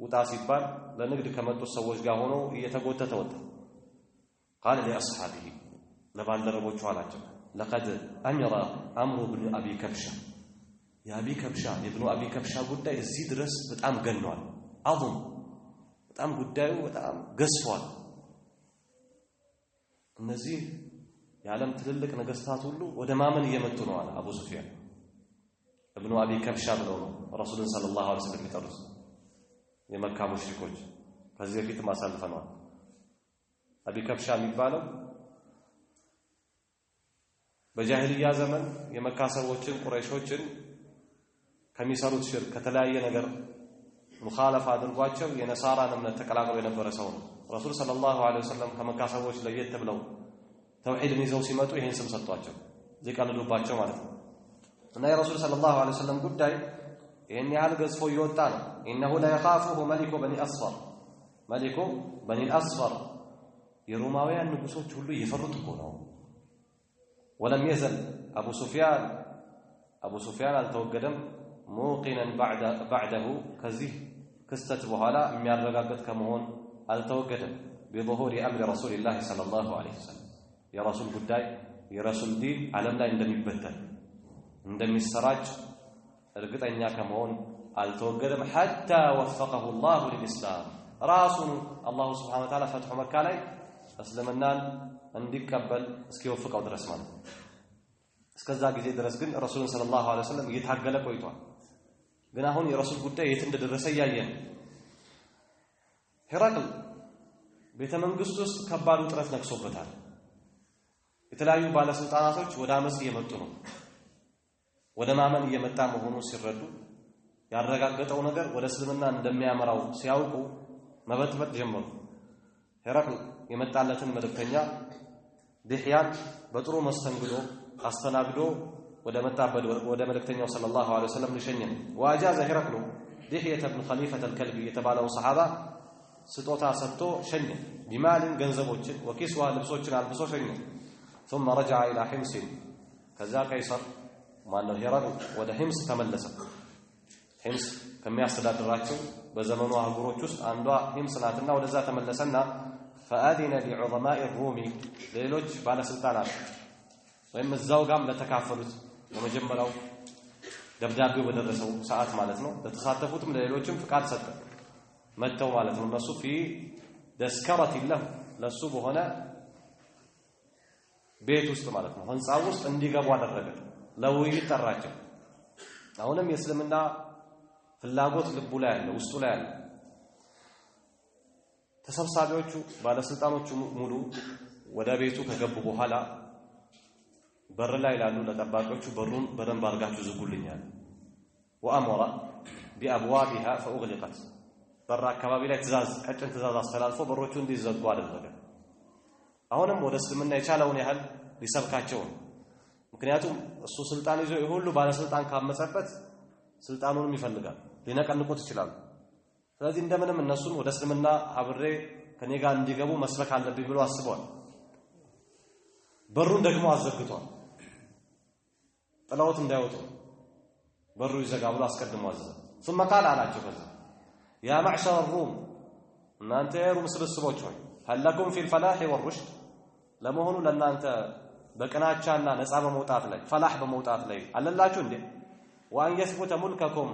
[SPEAKER 1] ውጣ ሲባል ለንግድ ከመጡ ሰዎች ጋር ሆኖ እየተጎተተ ወጣ قال لاصحابه ለባልደረቦቹ አላቸው لقد امر امر بن ابي كبشه የአቢ ከብሻ ኢብኑ አቢ ከብሻ ጉዳይ እዚህ ድረስ በጣም ገኗል አሁን በጣም ጉዳዩ በጣም ገዝፏል እነዚህ የዓለም ትልልቅ ነገስታት ሁሉ ወደ ማመን እየመጡ ነው አለ አቡ ሱፊያን ኢብኑ አቢ ከብሻ ብለው ነው ረሱልን ሰለላሁ ዐለይሂ ወሰለም ይጠሩት የመካ ሙሽሪኮች ከዚህ በፊት ማሳልፈናል አቢ ከብሻ የሚባለው በጃሂልያ ዘመን የመካ ሰዎችን ቁረይሾችን ከሚሰሩት ሽርክ ከተለያየ ነገር ሙኻለፋ አድርጓቸው የነሳራን እምነት ተቀላቅሎ የነበረ ሰው ነው ረሱል ሰለላሁ ዐለይሂ ወሰለም ከመካ ሰዎች ለየት ብለው ተውሂድን ይዘው ሲመጡ ይሄን ስም ሰጥቷቸው ሊቀልዱባቸው ማለት ነው እና የረሱል ሰለላሁ ዐለይሂ ወሰለም ጉዳይ ይሄን ያህል ገዝፎ ይወጣ ነው ኢነሁ ላ يخافه ملك بني اصفر ملك بني الاصفر የሮማውያን ንጉሶች ሁሉ ይፈሩት እኮ ነው ولم يزل ابو سفيان አልተወገደም موقنا بعده كذي كستت بحالا የሚያረጋግጥ ከመሆን አልተወገደም بظهور امر رسول الله صلى الله عليه وسلم يا رسول ጉዳይ የረሱል ዲን ዓለም ላይ እንደሚበተን እንደሚሰራጭ እርግጠኛ ከመሆን አልተወገደም حتى وفقه الله للاسلام ራሱን አላህ Subhanahu Wa Ta'ala ፈትሁ መካ ላይ እስልምናን እንዲቀበል እስኪወፍቀው ድረስ ማለት እስከዛ ጊዜ ድረስ ግን ረሱልን ሰለላሁ ዐለይሂ ወሰለም እየታገለ ቆይቷል። ግን አሁን የረሱል ጉዳይ የት እንደደረሰ እያየን ሄራቅል ቤተ መንግስት ውስጥ ከባድ ውጥረት ነክሶበታል። የተለያዩ ባለስልጣናቶች ወደ አመጽ እየመጡ ነው። ወደ ማመን እየመጣ መሆኑን ሲረዱ ያረጋገጠው ነገር ወደ እስልምና እንደሚያመራው ሲያውቁ መበጥበጥ ጀመሩ። ሄራቅል የመጣለትን መልእክተኛ ዲህያን በጥሩ መስተንግዶ አስተናግዶ ወደ መጣበት ወደ መልእክተኛው ሰለላሁ ዐለይሂ ወሰለም ሊሸኘን ወአጃዘ ሄራቅል ዲህየተ ብን ኸሊፈተ አልከልቢ የተባለው ሰሃባ ስጦታ ሰጥቶ ሸኘ። ቢማልን ገንዘቦችን ወኪስዋ ልብሶችን አልብሶ ሸኘ። ثم رجع الى حمص ከዛ ቀይሰር ማነው ሄራቅል ወደ ሂምስ ተመለሰ። ሂምስ ከሚያስተዳድራቸው በዘመኑ አህጉሮች ውስጥ አንዷ ሂምስ ናትና ወደዛ ተመለሰና فأذن لعظماء الروم ሌሎች ባለስልጣናት ወይም እዛው ጋም ለተካፈሉት በመጀመሪያው ደብዳቤው በደረሰው ሰዓት ማለት ነው ለተሳተፉትም ለሌሎችም ፍቃድ ሰጠ መተው ማለት ነው። እነሱ في دسكرة له ለሱ በሆነ ቤት ውስጥ ማለት ነው ህንጻ ውስጥ እንዲገቡ አደረገ። ለውይይት ጠራቸው። አሁንም የእስልምና ፍላጎት ልቡ ላይ ያለ ውስጡ ላይ ያለ ተሰብሳቢዎቹ ባለስልጣኖቹ ሙሉ ወደ ቤቱ ከገቡ በኋላ በር ላይ ላሉ ለጠባቂዎቹ በሩን በደንብ አድርጋችሁ ዝጉልኛል። ወአመራ بأبوابها فأغلقت በር አካባቢ ላይ ቀጭን ትእዛዝ አስተላልፎ በሮቹ እንዲዘጉ አደረገ። አሁንም ወደ እስልምና የቻለውን ያህል ሊሰብካቸው ነው። ምክንያቱም እሱ ስልጣን ይዞ የሁሉ ባለስልጣን ካመጸበት ስልጣኑንም ይፈልጋል፣ ሊነቀንቁት ይችላሉ። ስለዚህ እንደምንም እነሱን ወደ እስልምና አብሬ ከኔ ጋር እንዲገቡ መስበክ አለብኝ ብሎ አስቧል። በሩን ደግሞ አዘግቷል። ጥላውት እንዳይወጡ በሩ ይዘጋ ብሎ አስቀድሞ አዘዘ። ثم قال አላቸው ከዛ يا معشر الروم እናንተ የሩም ስብስቦች ሆይ هل لكم في الفلاح والرشد ለመሆኑ ለእናንተ በቅናቻና ነፃ በመውጣት ላይ ፈላህ በመውጣት ላይ አለላችሁ እንዴ? وان يثبت ملككم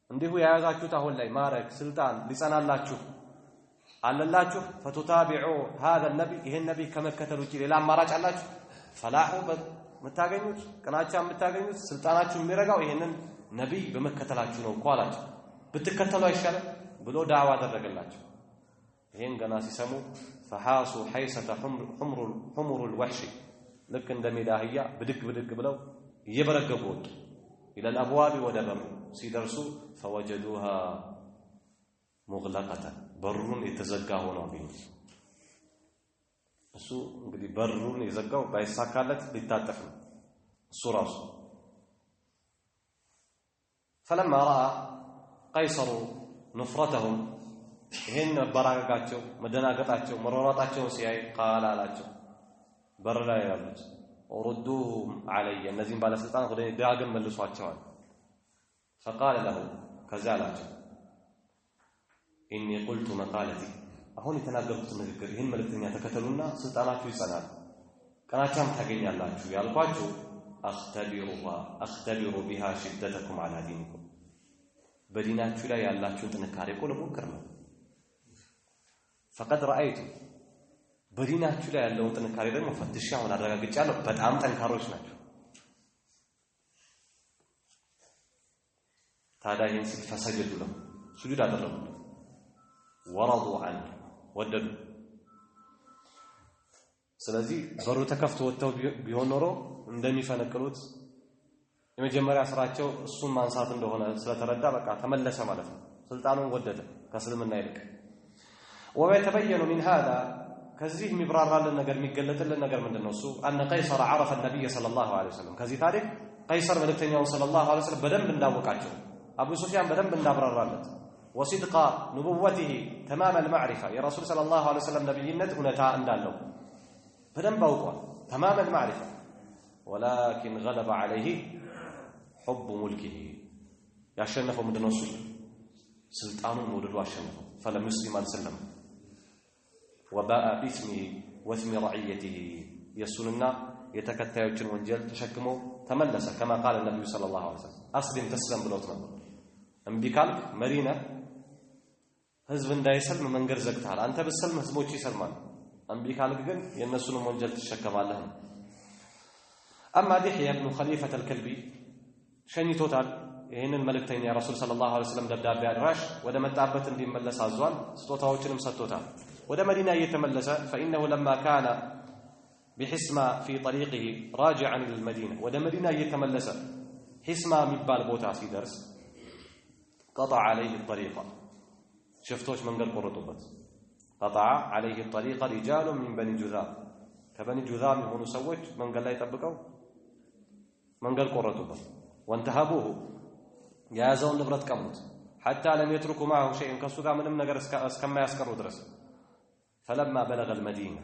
[SPEAKER 1] እንዲሁ ያያዛችሁት አሁን ላይ ማረግ ስልጣን ሊጸናላችሁ አለላችሁ? فتتابعوا هذا النبي ይሄን ነብይ ከመከተል ውጪ ሌላ አማራጭ አላችሁ? ፈላሁ መታገኙት ቅናቻ መታገኙት ስልጣናችሁ የሚረጋው ይሄንን ነብይ በመከተላችሁ ነው እኮ አላችሁ። ብትከተሉ አይሻልም ብሎ ዳዕዋ አደረገላችሁ። ይሄን ገና ሲሰሙ فحاسوا حيسة حمر الوحش ልክ እንደ ሜዳ አህያ ብድግ ብለው እየበረገጉ ወጡ። الى الابواب ودبر ሲደርሱ فوجدوها مغلقة በሩን የተዘጋ ሆኖ አገኙት። እሱ እንግዲህ በሩን የዘጋው ባይሳካለት ሊታጠፍ ነው እሱ ራሱ። فلما راى قيصر نفرتهم ይሄን መበራገጋቸው መደናገጣቸው መሯሯጣቸው ሲያይ ቃል አላቸው በር ላይ ያሉት ወርዱሁም علي እነዚህን ባለስልጣን ወደ ዳግም መልሷቸዋል። فقال له ከዛ አላቸው إني قلت مقالتي አሁን የተናገሩት ንግግር ይሄን መልእክተኛ ተከተሉና ስልጣናችሁ ይጸናል ቀናቻም ታገኛላችሁ ያልኳችሁ اختبر بها شدتكم على دينكم በዲናችሁ ላይ ያላችሁ ጥንካሬ እኮ ለሞክር ነው። فقد رأيت በዲናችሁ ላይ ያለውን ጥንካሬ ደግሞ ፈትሼ አሁን አረጋግጫለሁ። በጣም ጠንካሮች ናቸው። ታዲያ ይህን ሲል ፈሰጀዱ له ስጁድ አደረጉ። ወረዱ عنه ወደዱ። ስለዚህ በሩ ተከፍቶ ወጥተው ቢሆን ኖሮ እንደሚፈነቅሉት የመጀመሪያ ስራቸው እሱን ማንሳት እንደሆነ ስለተረዳ በቃ ተመለሰ ማለት ነው። ስልጣኑን ወደደ ከእስልምና ይልቅ። ويتبين من هذا ከዚህ የሚብራራልን ነገር የሚገለጥልን ነገር ምንድነው? እሱ أن قيصر عرف النبي صلى الله عليه وسلم ከዚህ ታሪክ ቀይሰር መልእክተኛው صلى الله عليه وسلم በደንብ እንዳወቃቸው አቡ ሱፊያን በደንብ እንዳብራራለት وصدق نبوته تمام المعرفة የረሱል صلى الله عليه وسلم ነብይነት እውነታ እንዳለው በደንብ አውቋል። تمام المعرفة ولكن غلب عليه حب ملكه ያሸነፈው ምንድነው? እሱ ስልጣኑን መውደዱ አሸነፈው። فلم يسلم السلم وباء باسمه واسم رعيته يسلمنا የተከታዮችን ወንጀል ተሸክሞ ተመለሰ። كما قال النبي صلى الله عليه وسلم أسلم تسلم ብሎት ነበር። እምቢ ካልክ መሪና ህዝብ እንዳይሰልም መንገድ ዘግተሃል። አንተ ብትሰልም ህዝቦች ይሰልማሉ። እምቢ ካልክ ግን የነሱንም ወንጀል ትሸከማለህ። أما دحية بن خليفة الكلبي شنيتوتال ይህንን መልእክተኛ ረሱል ሰለላሁ ዐለይሂ ወሰለም ደብዳቤ አድራሽ ወደ መጣበት እንዲመለስ አዟል። ስጦታዎችንም ሰጥቶታል። ወደ መዲና እየተመለሰ فإنه لما كان بحسمة في طريقه راجعا إلى المدينة ወደ መዲና እየተመለሰ ሒስማ የሚባል ቦታ ሲደርስ قطع عليه الطريق شفتوش መንገድ ቆረጡበት قطع عليه الطريق رجال من بني جذام ከበኒ ጁዛም የሆኑ ሰዎች መንገድ ላይ ጠብቀው መንገድ ቆረጡበት وانتهبوه የያዘውን ንብረት ቀሙት حتى لم يتركوا معه شيء ከሱ ጋር ምንም ነገር እስከማያስቀሩ ድረስ فلما بلغ المدينة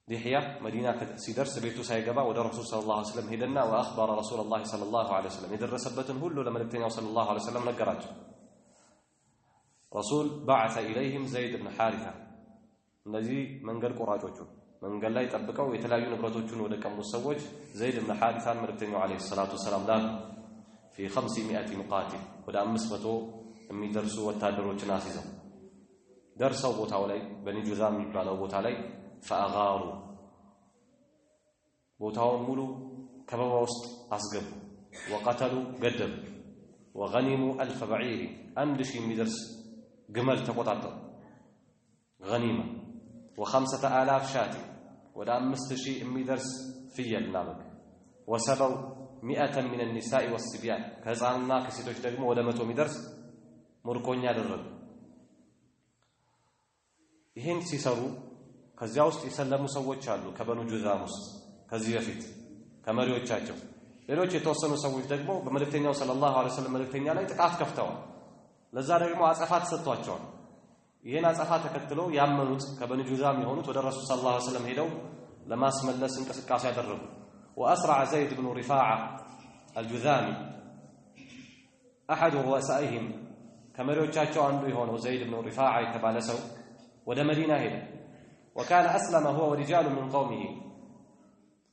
[SPEAKER 1] دحية مدينة سيدرس بيتو سايقبا ودى رسول صلى الله عليه وسلم هدنا وأخبر رسول الله صلى الله عليه وسلم يدرسبتن هلو لما نبتني صلى الله عليه وسلم نقراج رسول بعث إليهم زيد بن حارثة الذي من قال قراجوجو من قال لا يتبقوا يتلاقوا نبرتوجون ودكم مسوج زيد بن حارثة مرتين عليه الصلاة والسلام لا في 500 مقاتل ودا مسبتو من درسوا والتادروا ناسزا درسوا بوتاو لي بني جذام يبالوا بوتا لي فأغاروا بوتاون مولو كبابا وسط أسقب وقتلوا قدب وغنموا 1000 بعير أندشي مدرس قمل تقطعطر غنيمة و5000 شاتي ودا 5000 مدرس في النابق وسبوا 100 من النساء والصبيان كهزاننا كسيتوش دقمو ودا 100 مدرس مركونيا درب ይሄን ሲሰሩ ከዚያ ውስጥ የሰለሙ ሰዎች አሉ ከበኑ ጁዛም ውስጥ ከዚህ በፊት ከመሪዎቻቸው ሌሎች የተወሰኑ ሰዎች ደግሞ በመልእክተኛው ሰለላሁ ዐለይሂ ወሰለም መልእክተኛ ላይ ጥቃት ከፍተዋል ለዛ ደግሞ አጸፋ ተሰጥቷቸዋል ይሄን አጸፋ ተከትለው ያመኑት ከበኑ ጁዛም የሆኑት ወደ ረሱል ሰለላሁ ዐለይሂ ወሰለም ሄደው ለማስመለስ እንቅስቃሴ ያደረጉ وأسرع زيد بن رفاعة الجذامي أحد رؤسائهم ከመሪዎቻቸው አንዱ የሆነው ዘይድ ብኑ ሪፋዓ የተባለ ሰው ወደ መዲና ሄደ وكان أسلم هو ورجال من قومه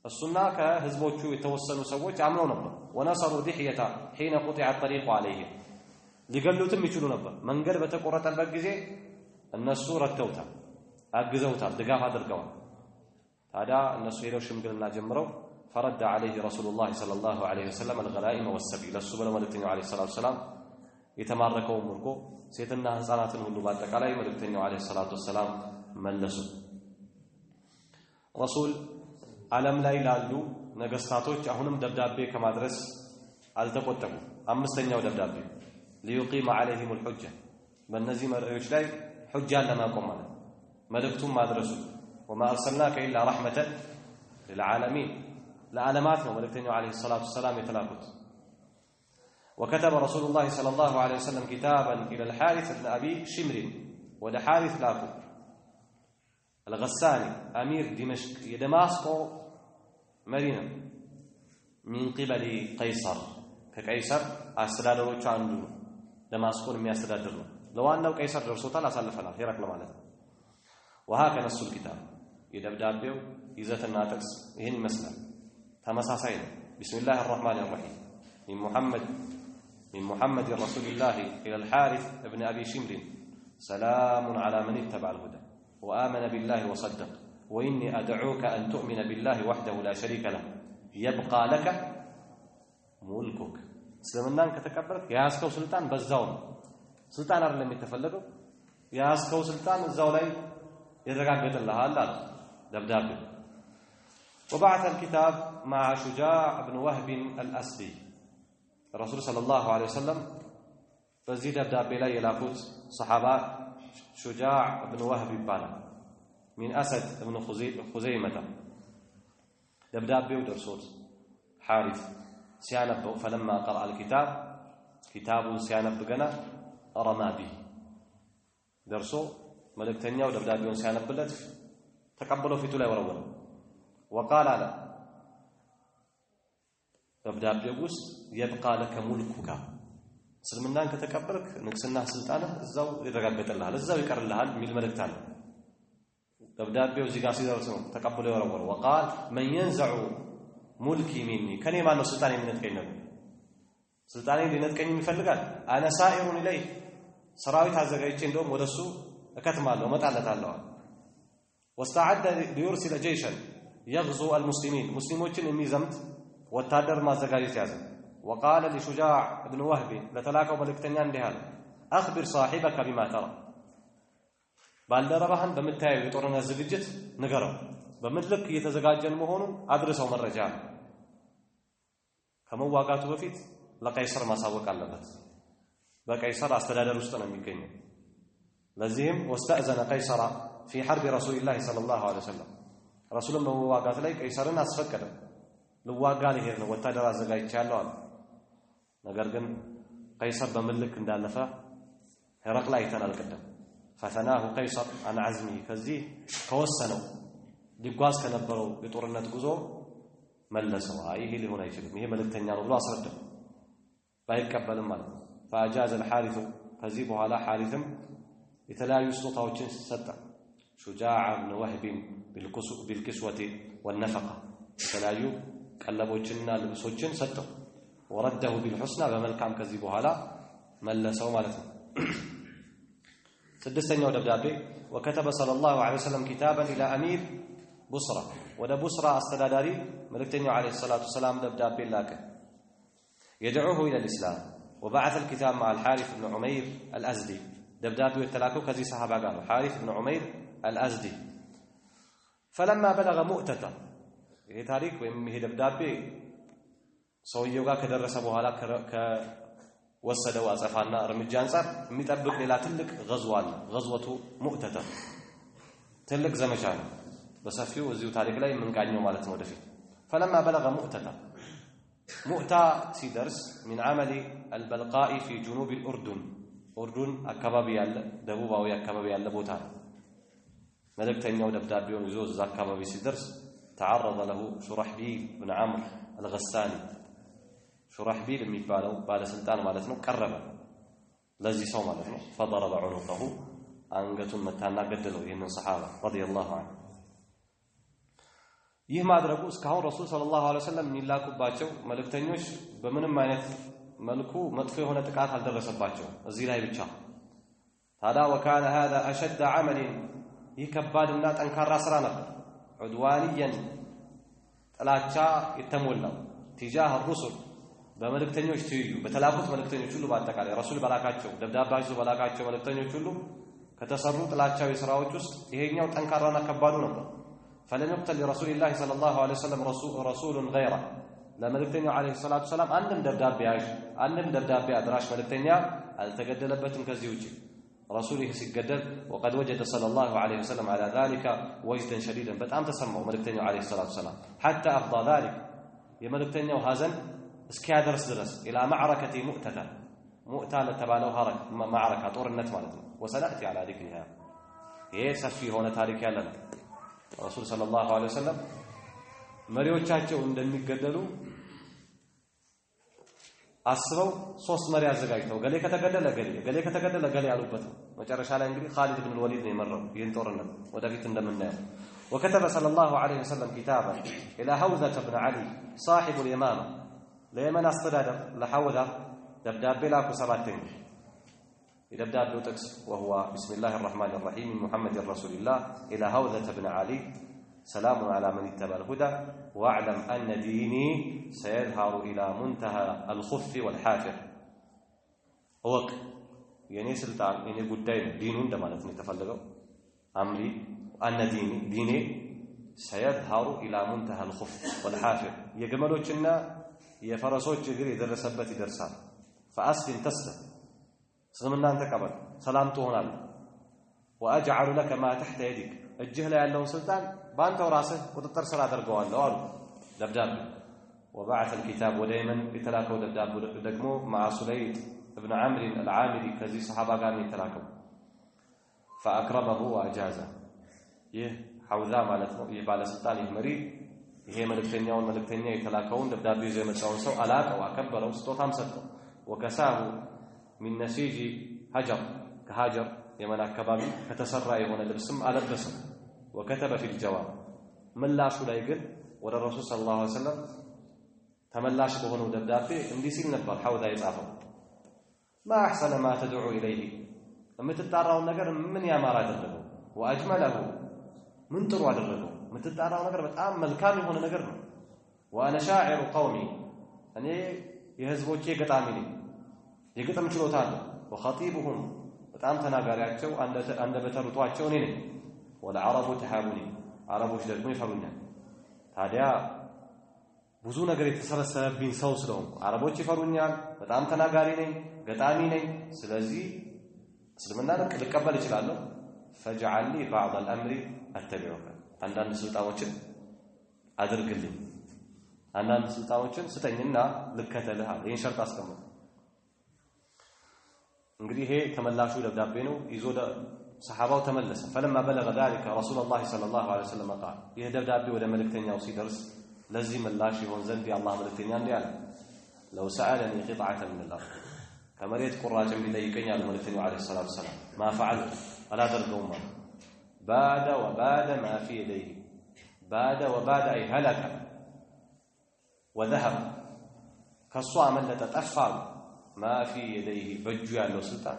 [SPEAKER 1] السنة كهزبوቹ የተወሰኑ ሰዎች አምነው ነበር ونصروا دحية حين قطع الطريق عليهم ሊገሉትም ይችሉ ነበር መንገድ በተቆረጠበት ጊዜ እነሱ ረተውታል አግዘውታል ድጋፍ አድርገዋል ታዲያ እነሱ ሄደው ሽምግልና ጀምረው فرد عليه رسول الله صلى الله عليه وسلم الغنائم والسبي ለሱ በመልእክተኛው عليه الصلاة والسلام የተማረከው ምርኮ ሴትና ህፃናትን ሁሉ በአጠቃላይ መልእክተኛው عليه الصلاة والسلام መለሱ ረሱል ዓለም ላይ ላሉ ነገስታቶች አሁንም ደብዳቤ ከማድረስ አልተቆጠቡ አምስተኛው ደብዳቤ ليقيم عليهم الحجة በእነዚህ መሪዎች ላይ ሑጃን ለማቆም ማለት መልእክቱን ማድረሱ وما أرسلناك إلا رحمة للعالمين ለዓለማት ነው መልእክተኛው عليه الصلاة والسلام የተላኩት وكتب رسول الله صلى الله عليه وسلم كتابا إلى الحارث بن أبي شمر وده حارث لاكو الغساني أمير دمشق دمشق مدينة من قبل قيصر كقيصر أستدادروቹ አንዱ دمشقን የሚያስተዳድር ነው ለዋናው قيصر ደርሶታል አሳልፈናል ሄራክለ ማለት وهكذا نص الكتاب يدبدابيو ይዘትና ጥቅስ ይሄን ይመስላል ተመሳሳይ ነው بسم الله الرحمن الرحيم من محمد رسول الله إلى الحارث ابن أبي شمر سلام على من اتبع الهدى وآمن بالله وصدق وإني أدعوك أن تؤمن بالله وحده لا شريك له يبقى لك ملكك سلمنان كتكبرك يا أسكو سلطان بزاون سلطان أرلم يتفلقوا يا أسكو سلطان الزولي يتقاقت الله هذا دبداب وبعث الكتاب مع شجاع بن وهب الأسدي الرسول صلى الله عليه وسلم فزيد دبداب لا يلاقوت صحابة شجاع بن وهب يبالا من أسد بن خزيمة دبدابي ودرسوت حارث سيانب فلما قرأ الكتاب كتاب سيانب قنا رمى به درسو ملك تنيا ودبدابي سيانب بلت تقبلوا في تلا ورور وقال لا دبدابي وسط يبقى لك ملكك سلمنان كتكبرك نكسنا سلطانه እዛው ይረጋገጥልሃል እዛው ይቀርልሃል ሚል መልእክት አለ ደብዳቤው እዚህ ጋር ሲደርስ ነው ተቀብሎ ይወረወረ وقال من ينزع ملكي مني ከኔ ማን ነው ስልጣን የሚነጥቀኝ ነው ስልጣኔ ሊነጥቀኝ ይፈልጋል انا سائر اليه ሰራዊት አዘጋጅቼ እንደውም ወደሱ እከትማለሁ መጣለታለሁ واستعد ليرسل جيشا يغزو المسلمين مسلموችን የሚዘምት ወታደር ማዘጋጀት ያዘ وقال لشجاع ابن وهب ለተላከው መልእክተኛ እንዲህ አለ اخبر صاحبك بما ترى ባልደረባህን በመታየው የጦርነት ዝግጅት ንገረው በመድለክ እየተዘጋጀን መሆኑን አድርሰው መረጃ ከመዋጋቱ በፊት ለቀይሰር ማሳወቅ አለበት በቀይሰር አስተዳደር ውስጥ ነው የሚገኘው ለዚህም واستأذن قيصر في حرب رسول الله صلى الله عليه وسلم رسولም በመዋጋት ላይ ቀይሰርን አስፈቀደ ልዋጋ ሊሄድ ነው ወታደር አዘጋጅቻለሁ አለ ነገር ግን ቀይሰር በመልክ እንዳለፈ هرقل አይተናል ቀደም ፈተናሁ ቀይሰር عن عزمه ከዚህ ከወሰነው ሊጓዝ ከነበረው የጦርነት ጉዞ መለሰው ይሄ ሊሆን አይችልም ይሄ መልእክተኛ ነው ብሎ አስረዳው ባይቀበልም ማለት ነው فاجاز الحارث ከዚህ በኋላ حارثም የተለያዩ ስጦታዎችን ሰጠ شجاع بن وهب بالكسوة والنفقة የተለያዩ ቀለቦችንና ልብሶችን ሰጠው ورده بالحسنى በመልካም ከዚህ በኋላ መለሰው ማለት ነው ስድስተኛው ደብዳቤ وكتب صلى الله عليه وسلم كتابا الى امير بصرة ወደ بصرة አስተዳዳሪ መልእክተኛው عليه الصلاه والسلام ደብዳቤ ላከ يدعوه الى الاسلام وبعث الكتاب مع الحارث بن عمير الازدي دبدابه የተላከው ከዚህ ሰሃባ ጋር ነው حارث بن عمير الازدي فلما بلغ مؤتة ይሄ ታሪክ ወይም ይሄ ደብዳቤ ሰውየው ጋር ከደረሰ በኋላ ከወሰደው አጸፋና እርምጃ አንፃር የሚጠብቅ ሌላ ትልቅ غزو አለ غزوة مؤتة ትልቅ ዘመቻ ነው በሰፊው እዚሁ ታሪክ ላይ ምንቃኘው ማለት ነው ወደፊት فلما بلغ مؤتة مؤتة ሲደርስ من عمل البلقاء في جنوب الأردن أردن አካባቢ ያለ ደቡባዊ አካባቢ ያለ ቦታ ነው መልእክተኛው ደብዳቤውን ይዞ እዛ አካባቢ ሲደርስ تعرض له شرحبيل بن عمرو الغساني شرحبيل የሚባለው ባለስልጣን ማለት ነው ቀረበ ለዚህ ሰው ማለት ነው فضرب عنقه አንገቱን መታና ገደለው ይሄንን ሰሃባ رضي الله عنه ይህ ማድረጉ እስካሁን ረሱል ሰለላሁ ዐለይሂ ወሰለም የሚላኩባቸው መልእክተኞች በምንም አይነት መልኩ መጥፎ የሆነ ጥቃት አልደረሰባቸው እዚህ ላይ ብቻ ታዲያ وكان هذا اشد عمل ይከባድና ጠንካራ ስራ ነበር عدوانيا ጥላቻ የተሞላው تجاه الرسل በመልእክተኞች ትይዩ በተላኩት መልእክተኞች ሁሉ በአጠቃላይ ረሱል በላካቸው ደብዳቤዎች በላካቸው መልእክተኞች ሁሉ ከተሰሩ ጥላቻዊ ስራዎች ውስጥ ይሄኛው ጠንካራና ከባዱ ነበር فلم يقتل لرسول الله صلى الله عليه وسلم رسول غيره ለመልእክተኛው عليه الصلاه والسلام አንድም ደብዳቤ ያዥ አንድም ደብዳቤ አድራሽ መልእክተኛ አልተገደለበትም ከዚህ ውጪ رسوله ሲገደል وقد وجد صلى الله عليه وسلم على ذلك وجدا شديدا በጣም ተሰማው መልእክተኛው عليه الصلاه والسلام حتى افضى ذلك የመልእክተኛው ሐዘን እስኪያደርስ ድረስ الى معركه مؤتة مؤتة ለተባለው معركه ጦርነት ማለት ነው وسنأتي على ذكرها ይሄ ሰፊ ሆነ ታሪክ ያለ ነው ረሱል ሰለላሁ ዐለይሂ ወሰለም መሪዎቻቸው እንደሚገደሉ አስበው ሶስት መሪ አዘጋጅተው ገሌ ከተገደለ ገሌ ያሉበት መጨረሻ ላይ እንግዲህ ኻሊድ ኢብኑ ወሊድ ነው የመረው ይህን ጦርነት ወደፊት እንደምናየው وكتب صلى الله عليه وسلم كتابا الى حوزة بن علي صاحب اليمامة ليمن استداد لحوزة دبداب لاكو سباتين يدبداب تكس وهو بسم الله الرحمن الرحيم من محمد رسول الله الى حوزة بن علي سلام على من اتبع الهدى واعلم أن ديني سيظهر إلى منتهى الخف والحافر وق يعني سلطان يعني قدين دينون ده معناته نتفلقوا أمري أن ديني سيظهر إلى منتهى الخف والحافر يجملوا كنا يفرسوا جري درسبت درسان فأسلم تسلم سلمنا أنت قبل سلامته هنا وأجعل لك ما تحت يدك الجهل ያለው ስልጣን ባንተው ራስህ ቁጥጥር ስራ አድርገዋለሁ አሉ ደብዳቤ وبعث الكتاب ودائما يتلاكوا دبداب ደግሞ مع سليط ابن عمرو العامري ከዚህ ሰሃባ ጋር የተላከው فأكرمه وأجازه ይህ ሐውዛ ማለት ነው ይህ ባለስልጣን ይህ መሪ ይሄ መልእክተኛ የተላከውን ደብዳቤ ይዞ የመጣውን ሰው አላቀው አከበረው ስጦታም ሰጠው وكساه من نسيج هجر كهاجر የመን አካባቢ ከተሰራ የሆነ ልብስም አለበሰው وكتب في الجواب መላሹ ላይ ግን ወደ ረሱል ሰለላሁ ዐለይሂ ወሰለም ተመላሽ በሆነው ደብዳቤ እንዲህ ሲል ነበር ሐውዛ የጻፈው ما احسن ما تدعو اليه የምትጣራው ነገር ምን ያማረ አደረገው واجمله ምን ጥሩ አደረገው የምትጣራው ነገር በጣም መልካም የሆነ ነገር ነው وانا شاعر قومي እኔ የህዝቦቼ ገጣሚ ነኝ የግጥም ችሎታ አለኝ وخطيبهم በጣም ተናጋሪያቸው አንደበተ ርቱዓቸው እኔ ነኝ والعرب تهابوني عربوች ደግሞ ይፈሩኛል ታዲያ ብዙ ነገር የተሰበሰበብኝ ሰው ስለሆንኩ አረቦች ይፈሩኛል በጣም ተናጋሪ ነኝ ገጣሚ ነኝ ስለዚህ እስልምናን ልቀበል እችላለሁ فاجعل لي بعض الامر اتبعك አንዳንድ ስልጣኖችን አድርግልኝ አንዳንድ ስልጣኖችን ስጠኝና ልከተልህ ይሄን ሸርጥ አስቀምጥ እንግዲህ ይሄ ተመላሹ ደብዳቤ ነው ይዞ ሰሃባው ተመለሰ فلما بلغ ذلك رسول الله صلى الله عليه وسلم قال ይሄ ደብዳቤ ወደ መልእክተኛው ሲደርስ ለዚህ ምላሽ ይሆን ዘንድ የአላህ መልእክተኛ እንዲህ አለ لو سألني قطعة من الأرض ከመሬት ቁራጭም ቢጠይቀኛል መልእክተኛው عليه الصلاة والسلام ما فعلت አላደርገውም بعد وبعد ما في يديه بعد وبعد أي هلك وذهب ከሱ አመለጠ ጠፋ ما في يديه በእጁ ያለው ስልጣን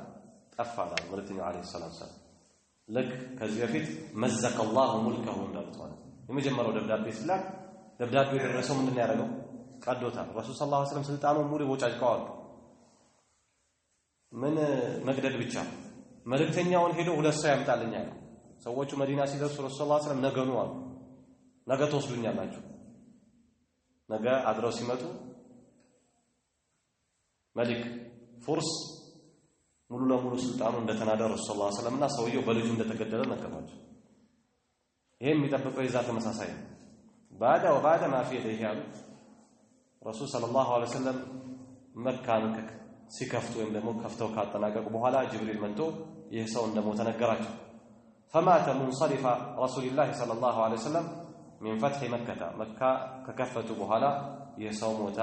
[SPEAKER 1] ጠፋ አለ መልእክተኛው عليه الصلاة والسلام لك ከዚህ በፊት مزق الله ملكه እንዳሉት ማለት የመጀመሪያው ደብዳቤ ሲላክ ደብዳቤው የደረሰው ምንድነው ያደረገው ቀዶታል ረሱል ሰለላሁ ዐለይሂ ወሰለም ስልጣኑን ሙሉ ቦጫጭቀዋል ምን መግደል ብቻ መልእክተኛውን ሄዶ ሁለት ሰው ያምጣልኛል ሰዎቹ መዲና ሲደርሱ ረሱል ሰለላሁ ዐለይሂ ወሰለም ነገኑ አሉ ነገ ተወስዱኛላችሁ ነገ አድረው ሲመጡ መልክ ፉርስ ሙሉ ለሙሉ ስልጣኑ እንደተናደ ረሱል ሰለላሁ ዐለይሂ ወሰለምና ሰውየው በልጁ እንደተገደለ ነገራቸው ይሄም የሚጠብቀው የዛ ተመሳሳይ ነው بعد وبعد ما في يديه رسول صلى الله عليه وسلم መካን ሲከፍቱ ወይም ደግሞ ከፍተው ካጠናቀቁ በኋላ ጅብሪል መጥቶ ይህ ሰው እንደሞተ ነገራቸው فمات منصرف رسول الله صلى الله عليه وسلم من فتح مكة ከከፈቱ በኋላ ይህ ሰው ሞተ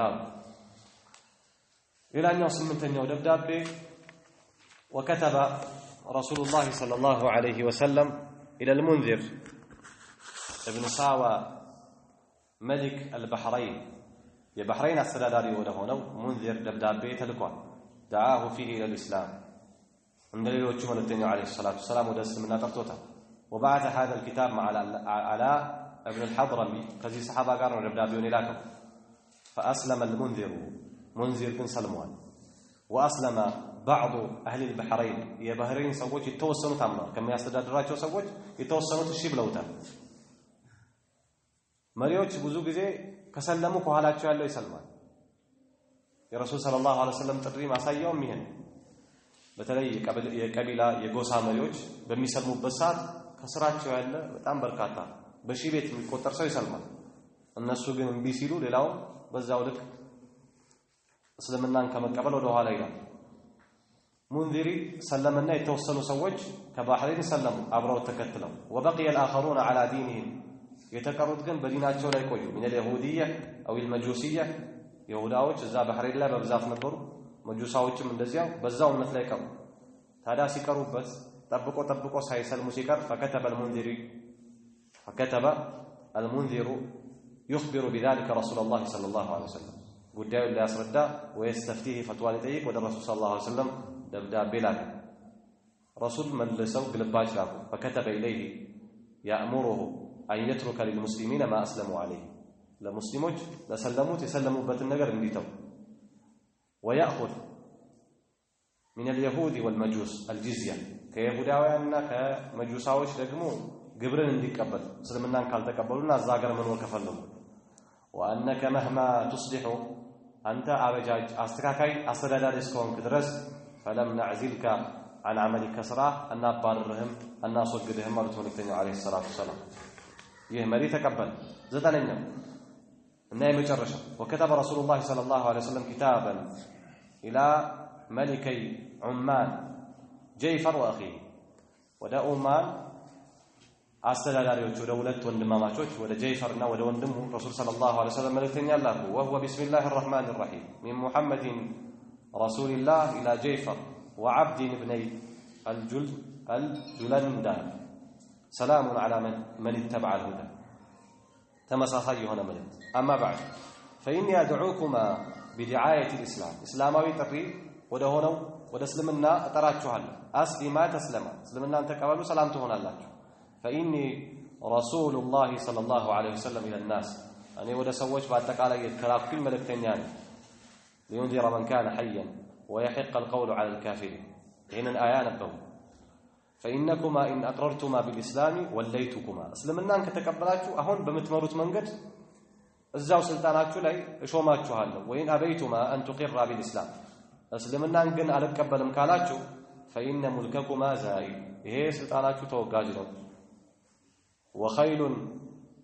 [SPEAKER 1] ሌላኛው ስምንተኛው ደብዳቤ وكتب رسول الله صلى الله عليه وسلم إلى المنذر ابن ساوى ملك البحرين የባህሬን አስተዳዳሪ ወደ ሆነው ሙንዚር ደብዳቤ ተልኳል دعاه فيه الى الاسلام እንደሌሎቹ መልእክተኛው عليه الصلاه والسلام ወደ እስልምና ጠርቶታል وبعث هذا الكتاب مع علاء ابن الحضرمي ከዚህ ሰሃባ ጋር ነው ደብዳቤውን የላከው فاسلم المنذر منذر بن سلمان واسلم بعض اهل البحرين የባህሬን ሰዎች የተወሰኑት አምነዋል ከሚያስተዳድራቸው ሰዎች የተወሰኑት እሺ ብለውታል መሪዎች ብዙ ጊዜ ከሰለሙ ከኋላቸው ያለው ይሰልማል የረሱል ሰለላሁ ዐለይሂ ወሰለም ጥሪ ማሳያውም ይሄን በተለይ የቀቢላ የጎሳ መሪዎች በሚሰልሙበት ሰዓት ከስራቸው ያለ በጣም በርካታ በሺህ ቤት የሚቆጠር ሰው ይሰልማል እነሱ ግን እምቢ ሲሉ ሌላው በዛው ልክ እስልምናን ከመቀበል ወደ ኋላ ይላል ሙንዚሪ ሰለመና የተወሰኑ ሰዎች ከባህሬን ሰለሙ አብረው ተከትለው وبقي الآخرون على دينهم የተቀሩት ግን በዲናቸው ላይ ቆዩ من اليهودية أو المجوسية ይሁዳዎች እዛ ባህሬን ላይ በብዛት ነበሩ መጁሳዎችም እንደዚያው በዛው እምነት ላይ ቀሩ ታዲያ ሲቀሩበት ጠብቆ ሳይሰልሙ ሲቀር فكتب المنذر يخبر بذلك رسول الله صلى الله عليه وسلم ጉዳዩን ሊያስረዳ ويستفتيه فتوى ሊጠይቅ ወደ ረሱል صلى الله عليه وسلم ደብዳቤ ላከ ረሱል መልሰው ግልባጭ ላኩ فكتب إليه يأمره أن يترك للمسلمين ما أسلموا عليه ለሙስሊሞች ለሰለሙት የሰለሙበትን ነገር እንዲተው ويأخذ من اليهود والمجوس الجزية ከይሁዳውያንና ከመጁሳዎች ደግሞ ግብርን እንዲቀበል እስልምናን ካልተቀበሉና እዛ ሀገር መኖር ከፈለጉ وأنك مهما تصلح أنت أبجاج أستكاكي أستدادار اسكونك درس فلم نعزلك عن عملك سرا أن أباررهم أن أصدقهم مرتون التنيو عليه الصلاة والسلام يهمري تقبل زدنا النايم يجرشا وكتب رسول الله صلى الله عليه وسلم كتابا إلى ملكي عمان جيفر وأخيه ودا أمان أستداريوش ودولت وندماماتوش ودا جيفرنا ودا وندمه رسول صلى الله عليه وسلم ملكتني الله وهو بسم الله الرحمن الرحيم من محمد رسول الله إلى جيفر وعبد ابني الجلندان سلام على من اتبع الهدى تمسخي هنا ملك أما بعد فإني أدعوكما بدعاية الإسلام إسلامي تقري وده هنا وده سلمنا أتراتشوها أسلما تسلما سلمنا أنت كبالو سلامته هنا الله فإني رسول الله صلى الله عليه وسلم إلى الناس أن يود سوّج بعد تقال يتكلاف كل ملك تنيان لينذر من كان حيا ويحق القول على الكافرين حين الآيان الدوم فإنكما إن أقررتما بالإسلام وليتكما أسلمنا أنك تكبلاتشو أهون بمتمرت منقد الزاو سلطاناتشو لي شوماتشو هالو وإن أبيتما أن تقر بالإسلام أسلمنا أنك ألقبل مكالاتشو فإن ملككما زائل إيه سلطاناتشو توقاجنو وخيل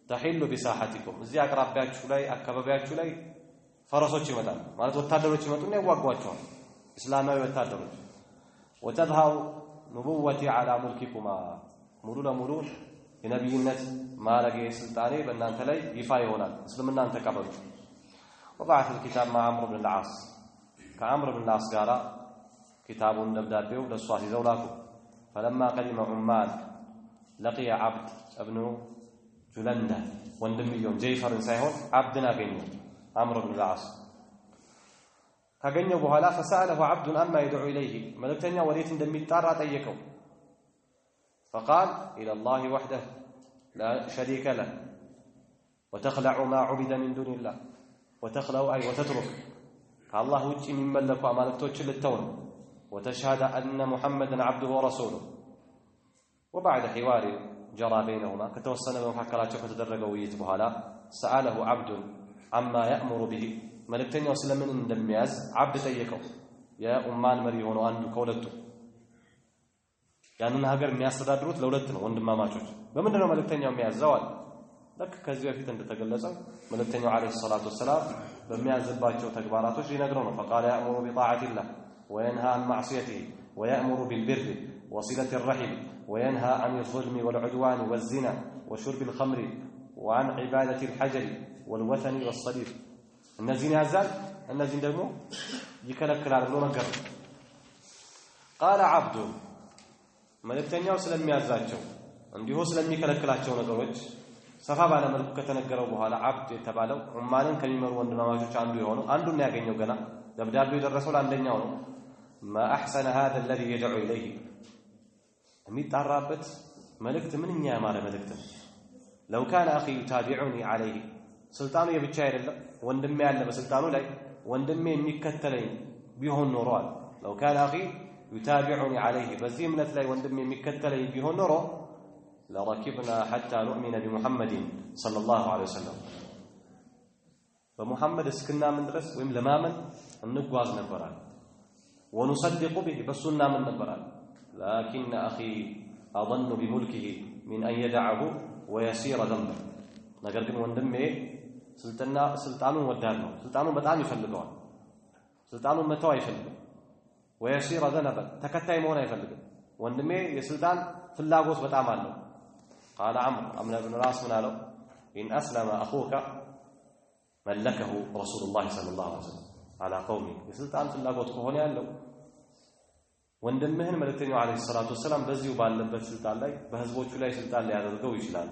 [SPEAKER 1] تحل بساحتكم زي أقربياتشو لي أكبابياتشو لي فرسوچ ይመጣል ማለት ወታደሮች ይመጡና ይዋጓቸዋል እስላማዊ ወታደሮች وتظهر نبوتي على ملككما ሙሉ ለሙሉ የነብይነት ማረጌ ስልጣኔ በእናንተ ላይ ይፋ ይሆናል እስልምናን ተቀበሉ وبعث الكتاب مع عمرو بن العاص كعمرو بن العاص ጋራ كتابون دبدابيو ለሷ ይዘው ላኩ فلما قدم عمان لقي عبد ابن جلندة ወንድምየው ጀይፈርን ሳይሆን عبدنا አገኘው عمرو بن العاص ካገኘው በኋላ فسأله عبد أما يدعو إليه መልእክተኛ ወዴት እንደሚጣራ ጠየቀው فقال إلى الله وحده لا شريك له وتخلع ما عبد من دون الله وتخلع أي وتترك كالله وجه من ملك ومالكتوش للتون وتشهد أن محمدا عبده ورسوله وبعد حوار جرى بينهما كتوصلنا بمحكرات فتدرجوا ويتبهلا سأله عبد عما يأمر به ملكتني وسلم من دمياز عبد ጠየቀው የኡማን መሪ ሆኖ አንዱ ከሁለቱ ያንን ሀገር የሚያስተዳድሩት ለሁለት ነው ወንድማማቾች በመንደረው መልእክተኛው የሚያዛዋል ለክ ከዚህ በፊት እንደተገለጸው መልእክተኛው አለይሂ ሰላቱ ወሰላም በሚያዝባቸው ተግባራቶች ሊነግረው ነው فقال يأمر بطاعة الله وينهى عن معصيته ويأمر بالبر وصلة الرحم وينهى عن الظلم والعدوان والزنا وشرب الخمر وعن عبادة الحجر والوثن والصليب النزين يزال النزين دمو يكلكلال ብሎ ነገር قال عبد መልእክተኛው ስለሚያዛቸው እንዲሁ ስለሚከለክላቸው ነገሮች ሰፋ ባለ መልኩ ከተነገረው በኋላ عبد የተባለው ኡማንን ከሚመሩ ወንድማማቾች አንዱ የሆነው አንዱን ያገኘው ገና ደብዳቤው የደረሰው ለአንደኛው ነው ما احسن هذا الذي يدعو اليه የሚጣራበት መልእክት ምንኛ ያማረ መልእክት لو كان اخي يتابعني عليه ስልጣኑ የብቻ አይደለም ወንድሜ ያለ በስልጣኑ ላይ ወንድሜ የሚከተለኝ ቢሆን ኖሯል لو كان اخي يتابعني عليه በዚህ እምነት ላይ ወንድሜ የሚከተለኝ ቢሆን ኖሮ لركبنا حتى نؤمن بمحمد صلى الله عليه وسلم በሙሐመድ እስክናምን ድረስ ወይም ለማመን እንጓዝ ነበራል ونصدق به በሱና ምን ነበራል لكن اخي اظن بملكه من ان يدعه ويسير ذنبه ነገር ግን ወንድሜ ስልጣኑን ወዳድ ነው ስልጣኑን በጣም ይፈልገዋል ስልጣኑን መተው አይፈልግም ويسير ذنبا ተከታይ መሆን አይፈልግም ወንድሜ የስልጣን ፍላጎት በጣም አለው قال عمرو بن العاص من قالوا ان اسلم اخوك ملكه رسول الله صلى الله عليه وسلم على قومه የስልጣን ፍላጎት ከሆነ ያለው ወንድምህን መልእክተኛው አለይሂ ሰላቱ ወሰለም በዚሁ ባለበት ስልጣን ላይ በህዝቦቹ ላይ ስልጣን ሊያደርገው ይችላል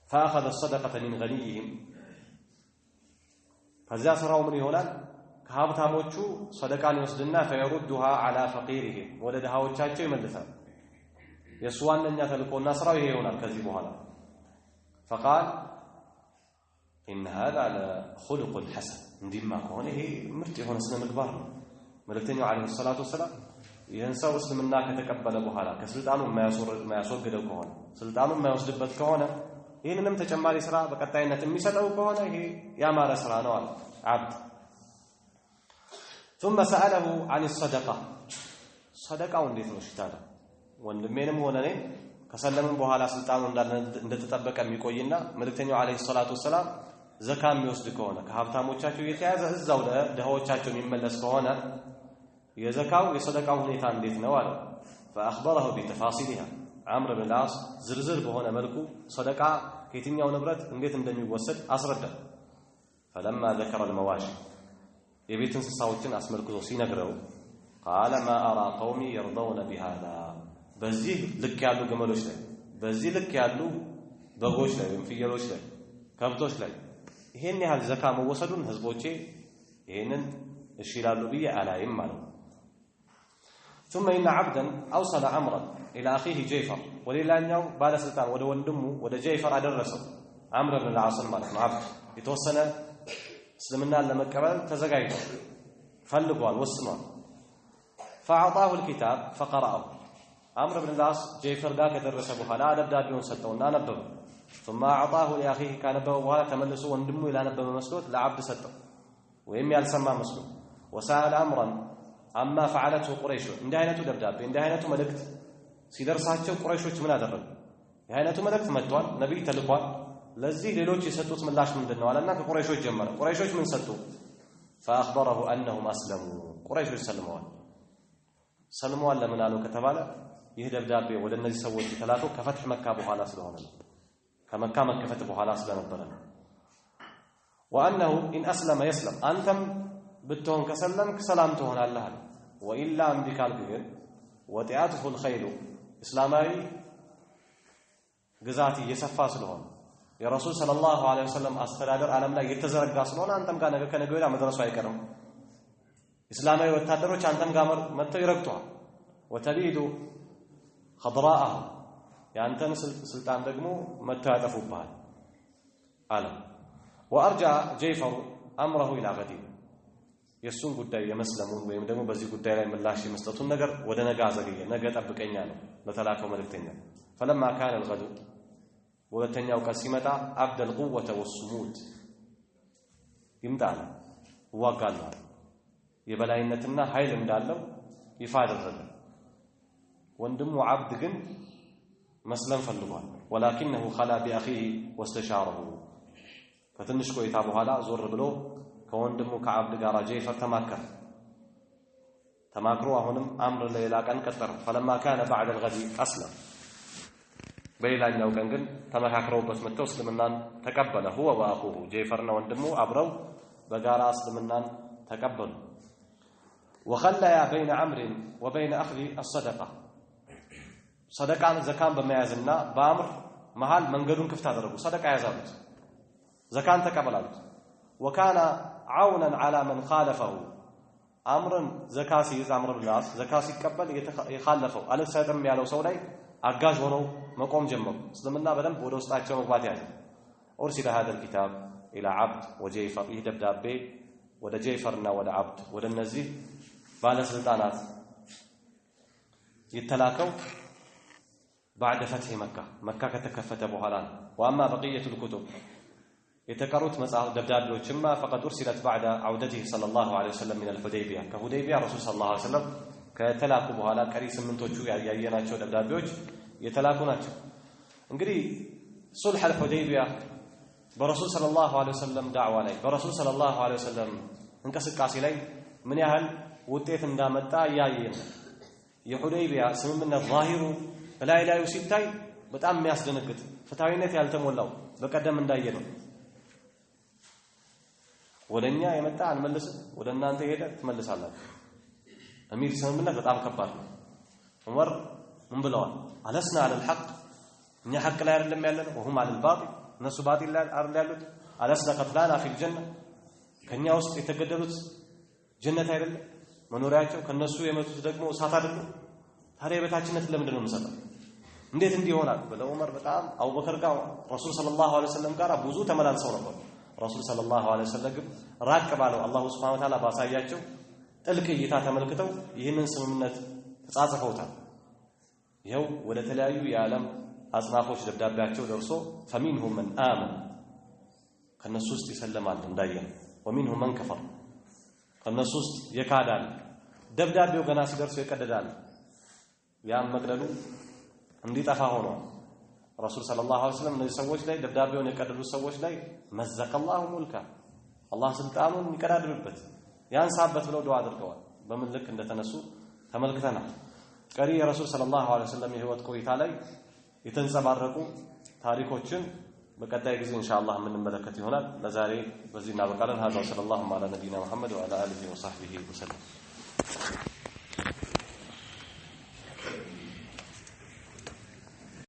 [SPEAKER 1] فاخذ الصدقه من غنيهم فذا سراو من ይሆናል ከሀብታሞቹ ሰደቃን ይወስድና فيردها على فقيرهم ወደ ድሃዎቻቸው ይመልሳል የሱዋንኛ ተልቆና ስራው ይሄ ይሆናል ከዚህ በኋላ فقال ان هذا لخلق حسن እንዲማ ከሆነ ይሄ ምርጥ የሆነ ስነ ምግባር ነው መልእክተኛው አለይሂ ሰላቱ ወሰለም ይህን ሰው እስልምና ከተቀበለ በኋላ ከስልጣኑ የማያስወግደው ከሆነ ስልጣኑ የማይወስድበት ከሆነ ይህንንም ተጨማሪ ስራ በቀጣይነት የሚሰጠው ከሆነ ይሄ ያማረ ስራ ነው አለ عبد ثم سأله عن الصدقة صدقة እንዴት ነው ሽታዳ ወንድሜንም ሆነ እኔ ከሰለምን በኋላ ስልጣኑ እንደተጠበቀ የሚቆይና መልእክተኛው አለይሂ ሰላቱ ወሰለም ዘካ የሚወስድ ከሆነ ከሀብታሞቻቸው የተያዘ እዛው ለድሃዎቻቸው የሚመለስ ከሆነ የዘካው የሰደቃው ሁኔታ እንዴት ነው አለ فأخبره بتفاصيلها عمرو بن العاص ዝርዝር በሆነ መልኩ ሰደቃ ከየትኛው ንብረት እንዴት እንደሚወሰድ አስረዳ فلما ذكر المواشي የቤት እንስሳዎችን አስመልክቶ ሲነግረው قال ما أرى قومي يرضون بهذا በዚህ ልክ ያሉ ግመሎች ላይ በዚህ ልክ ያሉ በጎች ላይ ወይም ፍየሎች ላይ ከብቶች ላይ ይሄን ያህል ዘካ መወሰዱን ህዝቦቼ ይሄንን እሺ ይላሉ ብዬ አላይም ማለት ثم ان عبدا اوصل عمرا إلى أخيه جيفر ولله بعد سلطان وده وندمه وده جيفر أدرسه عمرو بن العاص مالك عبد يتوصل اسلمنا لما كبر تزقايد فلقوا وصنوا فأعطاه الكتاب فقرأه عمرو بن العاص جيفر ذاك درس ابو خلا دبدابيون سطونا نبب ثم أعطاه لأخيه كان نبب ولا تملسوا وندموا إلى نبب مسلوط لعبد سطو ويم يالسما مسلوط وسأل أمرا عما فعلته قريش عند عينته دبداب عند عينته ملكت ሲደርሳቸው ቁረይሾች ምን አደረጉ የአይነቱ መልእክት መጥቷል ነብይ ተልቋል ለዚህ ሌሎች የሰጡት ምላሽ ምንድነው አለና ከቁረይሾች ጀመረ ቁረይሾች ምን ሰጡ فاخبره انهم اسلموا ቁረይሾች ሰልመዋል ለምን አለው ከተባለ ይህ ደብዳቤ ወደ እነዚህ ሰዎች የተላከው ከፈትህ መካ በኋላ ስለሆነ ነው ከመካ መከፈት በኋላ ስለነበረ ነው وانه ان اسلم يسلم አንተም ብትሆን ከሰለምክ ሰላም ትሆናለህ وإلا امبكال ግን وطياته الخيل اسلامي ግዛት እየሰፋ ስለሆነ የረሱል ሰለላሁ ዐለይሂ ወሰለም አስተዳደር ዓለም ላይ የተዘረጋ ስለሆነ አንተም ጋር ነገ ከነገ ወዲያ መድረሱ አይቀርም እስላማዊ ወታደሮች አንተም ጋር መጥተው ይረግጡሃል ወተቢዱ خضراءه ያንተን ስልጣን ደግሞ መጥተው ያጠፉብሃል አለ وارجع جيفر امره الى غدير የሱን ጉዳይ የመስለሙን ወይም ደግሞ በዚህ ጉዳይ ላይ ምላሽ የመስጠቱን ነገር ወደ ነገ አዘገየ ነገ ጠብቀኛ ነው ለተላከው መልእክተኛ فلما كان الغد ወለተኛው ቀን ሲመጣ عبد القوه والصمود ይምጣል ዋጋል የበላይነትና ኃይል እንዳለው ይፋ አደረገ ወንድሙ عبد ግን መስለም ፈልጓል ولكنه خلا باخيه واستشاره ፈትንሽ ቆይታ በኋላ ዞር ብሎ ከወንድሙ ከዓብድ ጋር ጀይፈር ተማክሮ አሁንም አምር ለሌላ ቀን ቀጠረ فلما كان بعد الغد اسلم በሌላኛው ቀን ግን ተመካክረውበት መጥተው እስልምናን ተቀበለ هو واخوه ጀይፈርና ወንድሙ አብረው በጋራ እስልምናን ተቀበሉ وخلى بين عمرو وبين اخذ الصدقه صدقان زكان በመያዝና በአምር መሃል መንገዱን ክፍት አደረጉ صدقه ያዛሉት زكان ተቀበላሉት وكان عونا على من خالفه امرا زكاسي عمرو بن العاص زكاسي يقبل يخالفው አልሰጥም ያለው ሰው ላይ አጋዥ ሆነው መቆም ጀመሩ እስልምና በደንብ ወደ ውስጣቸው መግባት ያዘ ارسل هذا الكتاب الى عبد وجيفر يدبدابه ወደ ጀይፈርና ወደ عبد ወደ እነዚህ ባለስልጣናት የተላከው بعد فتح مكة ከተከፈተ በኋላ واما بقيه الكتب የተቀሩት መጽሐፍ ደብዳቤዎችማ فقد ارسلت بعد عودته صلى الله عليه وسلم من الحديبيه ከሁዴቢያ ረሱል ሰለላሁ ዐለይሂ ወሰለም ከተላኩ በኋላ ቀሪ ስምንቶቹ ያያየናቸው ደብዳቤዎች የተላኩ ናቸው እንግዲህ ሱልህ አልሁዴቢያ በረሱል ሰለላሁ ዐለይሂ ወሰለም ዳዕዋ ላይ በረሱል ሰለላሁ ዐለይሂ ወሰለም እንቅስቃሴ ላይ ምን ያህል ውጤት እንዳመጣ ያያየን የሁዴቢያ ስምምነት ዛሂሩ ላይላዩ ሲታይ በጣም የሚያስደነግጥ ፍትሃዊነት ያልተሞላው በቀደም እንዳየነው ወደኛ የመጣ አንመልስ ወደ እናንተ ሄደ ትመልሳላችሁ አሚር ስምምነት በጣም ከባድ ነው ዑመር ምን ብለዋል አለስና على الحق እኛ ሐቅ ላይ አይደለም ያለነው وهم على الباطل እነሱ ባጢል ላይ አይደለም ያሉት አለስና قتلانا في الجنه ከኛ ውስጥ የተገደሉት ጀነት አይደለም መኖሪያቸው ከነሱ የመጡት ደግሞ እሳት አይደለም ታዲያ በታችነት ለምንድን ነው የምሰጠው እንዴት እንዲሆናል ብለው ዑመር በጣም አቡበከር ጋር ረሱል ሰለላሁ ዐለይሂ ወሰለም ጋር ብዙ ተመላልሰው ነበር ረሱል ሰለላሁ ዐለይሂ ወሰለም ራቅ ባለው አላህ Subhanahu Wa Ta'ala ባሳያቸው ጥልቅ እይታ ተመልክተው ይህንን ስምምነት ተጻጽፈውታል ይሄው ወደ ተለያዩ የዓለም አጽናፎች ደብዳቤያቸው ደርሶ فمنهم من آمن ከነሱ ውስጥ ይሰለማል እንዳየን ومنهم من كفر ከነሱ ውስጥ የካዳል ደብዳቤው ገና ሲደርሱ ይቀደዳል ያን መቅደሉ እንዲጠፋ ሆኖ ረሱል ሰለላሁ ዐለይሂ ወሰለም እነዚህ ሰዎች ላይ ደብዳቤውን የቀደዱ ሰዎች ላይ መዘከላሁ ሙልካ አላህ ስልጣኑን ይቀዳድርበት ያንሳበት ብለው ዱዓ አድርገዋል በምን ልክ እንደተነሱ ተመልክተናል ቀሪ የረሱል ሰለላሁ ዐለይሂ ወሰለም የህይወት ቆይታ ላይ የተንጸባረቁ ታሪኮችን በቀጣይ ጊዜ ኢንሻአላህ የምንመለከት ይሆናል ለዛሬ በዚህ እናበቃለን هذا صلى الله على نبينا محمد وعلى اله وصحبه وسلم